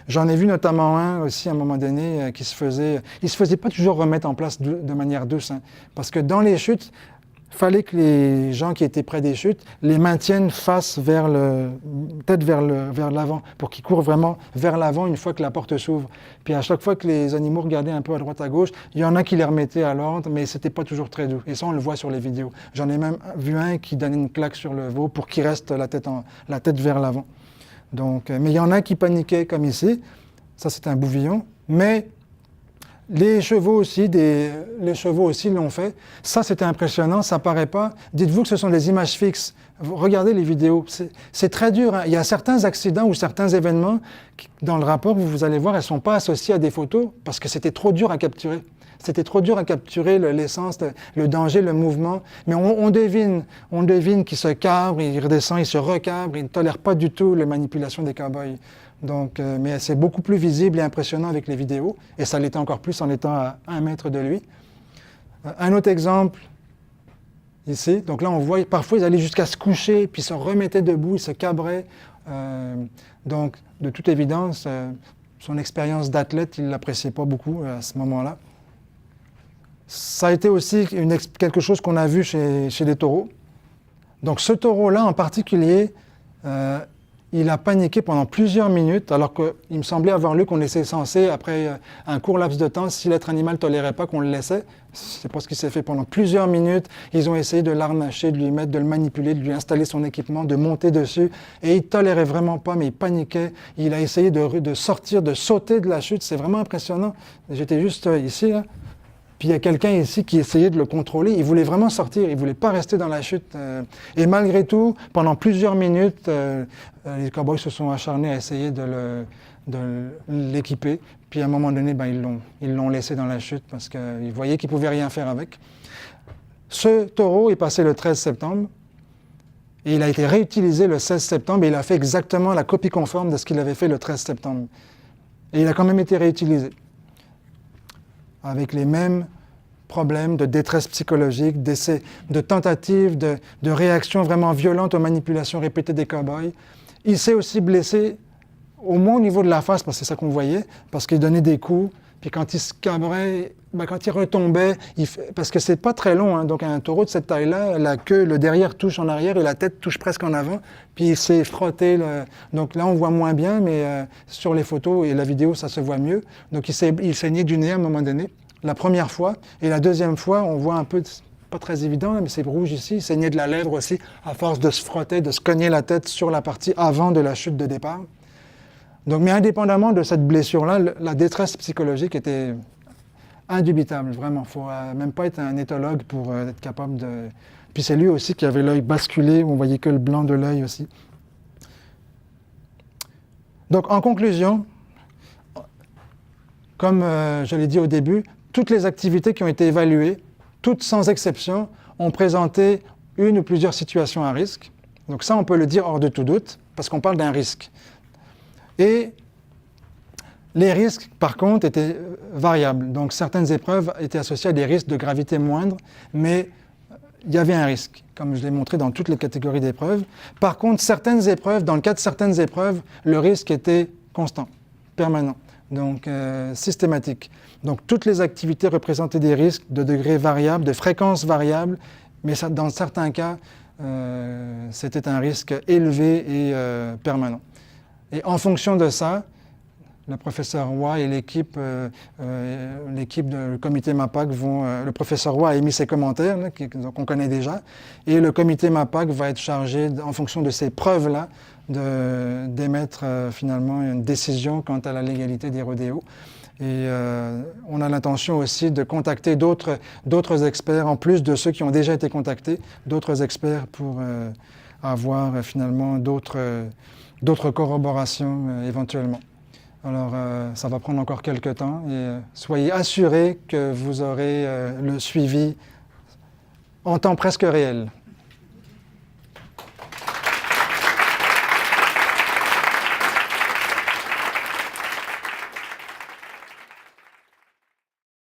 S2: j'en ai vu notamment un aussi à un moment donné il se faisait pas toujours remettre en place de manière douce, hein, parce que dans les chutes, il fallait que les gens qui étaient près des chutes les maintiennent tête vers l'avant, pour qu'ils courent vraiment vers l'avant une fois que la porte s'ouvre. Puis à chaque fois que les animaux regardaient un peu à droite à gauche, il y en a qui les remettaient à l'ordre, mais c'était pas toujours très doux. Et ça, on le voit sur les vidéos. J'en ai même vu un qui donnait une claque sur le veau pour qu'il reste la tête vers l'avant. Donc, mais il y en a qui paniquaient comme ici. Ça, c'est un bouvillon. Mais les chevaux aussi l'ont fait. Ça, c'était impressionnant, ça paraît pas. Dites-vous que ce sont des images fixes. Regardez les vidéos. C'est très dur, hein. Il y a certains accidents ou certains événements qui, dans le rapport, vous allez voir, elles ne sont pas associées à des photos parce que c'était trop dur à capturer. C'était trop dur à capturer l'essence, le danger, le mouvement. Mais on devine qu'il se cabre, il redescend, il se recabre, il ne tolère pas du tout la manipulation des cow-boys. Donc, mais c'est beaucoup plus visible et impressionnant avec les vidéos, et ça l'était encore plus en étant à 1 mètre de lui. Un autre exemple, ici, donc là on voit, parfois ils allaient jusqu'à se coucher, puis se remettaient debout, ils se cabraient. Donc, de toute évidence, son expérience d'athlète, il ne l'appréciait pas beaucoup à ce moment-là. Ça a été aussi quelque chose qu'on a vu chez les taureaux. Donc ce taureau-là en particulier, il a paniqué pendant plusieurs minutes, alors qu'il me semblait avoir lu qu'on était censé, après un court laps de temps, si l'être animal ne tolérait pas, qu'on le laissait. C'est pas ce qui s'est fait pendant plusieurs minutes. Ils ont essayé de l'arnacher, de lui mettre, de le manipuler, de lui installer son équipement, de monter dessus. Et il ne tolérait vraiment pas, mais il paniquait. Il a essayé de sortir, de sauter de la chute. C'est vraiment impressionnant. J'étais juste ici, là. Puis il y a quelqu'un ici qui essayait de le contrôler. Il voulait vraiment sortir, il ne voulait pas rester dans la chute. Et malgré tout, pendant plusieurs minutes, les cow-boys se sont acharnés à essayer de l'équiper. Puis à un moment donné, ils l'ont laissé dans la chute parce qu'ils voyaient qu'ils ne pouvaient rien faire avec. Ce taureau est passé le 13 septembre. Et il a été réutilisé le 16 septembre et il a fait exactement la copie conforme de ce qu'il avait fait le 13 septembre. Et il a quand même été réutilisé, avec les mêmes problèmes de détresse psychologique, de tentatives, de réactions vraiment violentes aux manipulations répétées des cow-boys. Il s'est aussi blessé, au moins au niveau de la face, parce que c'est ça qu'on voyait, parce qu'il donnait des coups, puis quand il se cabrait, quand il retombait, parce que c'est pas très long, hein, donc un taureau de cette taille-là, la queue, le derrière touche en arrière et la tête touche presque en avant, puis il s'est frotté. Donc là, on voit moins bien, mais sur les photos et la vidéo, ça se voit mieux. Donc il saignait du nez à un moment donné, la première fois, et la deuxième fois, on voit un peu, pas très évident, mais c'est rouge ici, il saignait de la lèvre aussi, à force de se frotter, de se cogner la tête sur la partie avant de la chute de départ. Donc, mais indépendamment de cette blessure-là, la détresse psychologique était indubitable, vraiment. Il ne faut même pas être un éthologue pour être capable de... Puis c'est lui aussi qui avait l'œil basculé, on voyait que le blanc de l'œil aussi. Donc, en conclusion, comme je l'ai dit au début, toutes les activités qui ont été évaluées, toutes sans exception, ont présenté une ou plusieurs situations à risque. Donc ça, on peut le dire hors de tout doute, parce qu'on parle d'un risque. Et les risques, par contre, étaient variables. Donc certaines épreuves étaient associées à des risques de gravité moindre, mais il y avait un risque, comme je l'ai montré dans toutes les catégories d'épreuves. Par contre, certaines épreuves, dans le cas de certaines épreuves, le risque était constant, permanent, donc systématique. Donc toutes les activités représentaient des risques de degrés variables, de fréquences variables, mais ça, dans certains cas, c'était un risque élevé et permanent. Et en fonction de ça, le professeur Roy et l'équipe du comité MAPAC le professeur Roy a émis ses commentaires, là, qu'on connaît déjà, et le comité MAPAC va être chargé, en fonction de ces preuves-là, d'émettre finalement une décision quant à la légalité des rodéos. Et on a l'intention aussi de contacter d'autres experts, en plus de ceux qui ont déjà été contactés, d'autres experts pour avoir finalement d'autres corroborations éventuellement. Alors, ça va prendre encore quelques temps et soyez assurés que vous aurez le suivi en temps presque réel.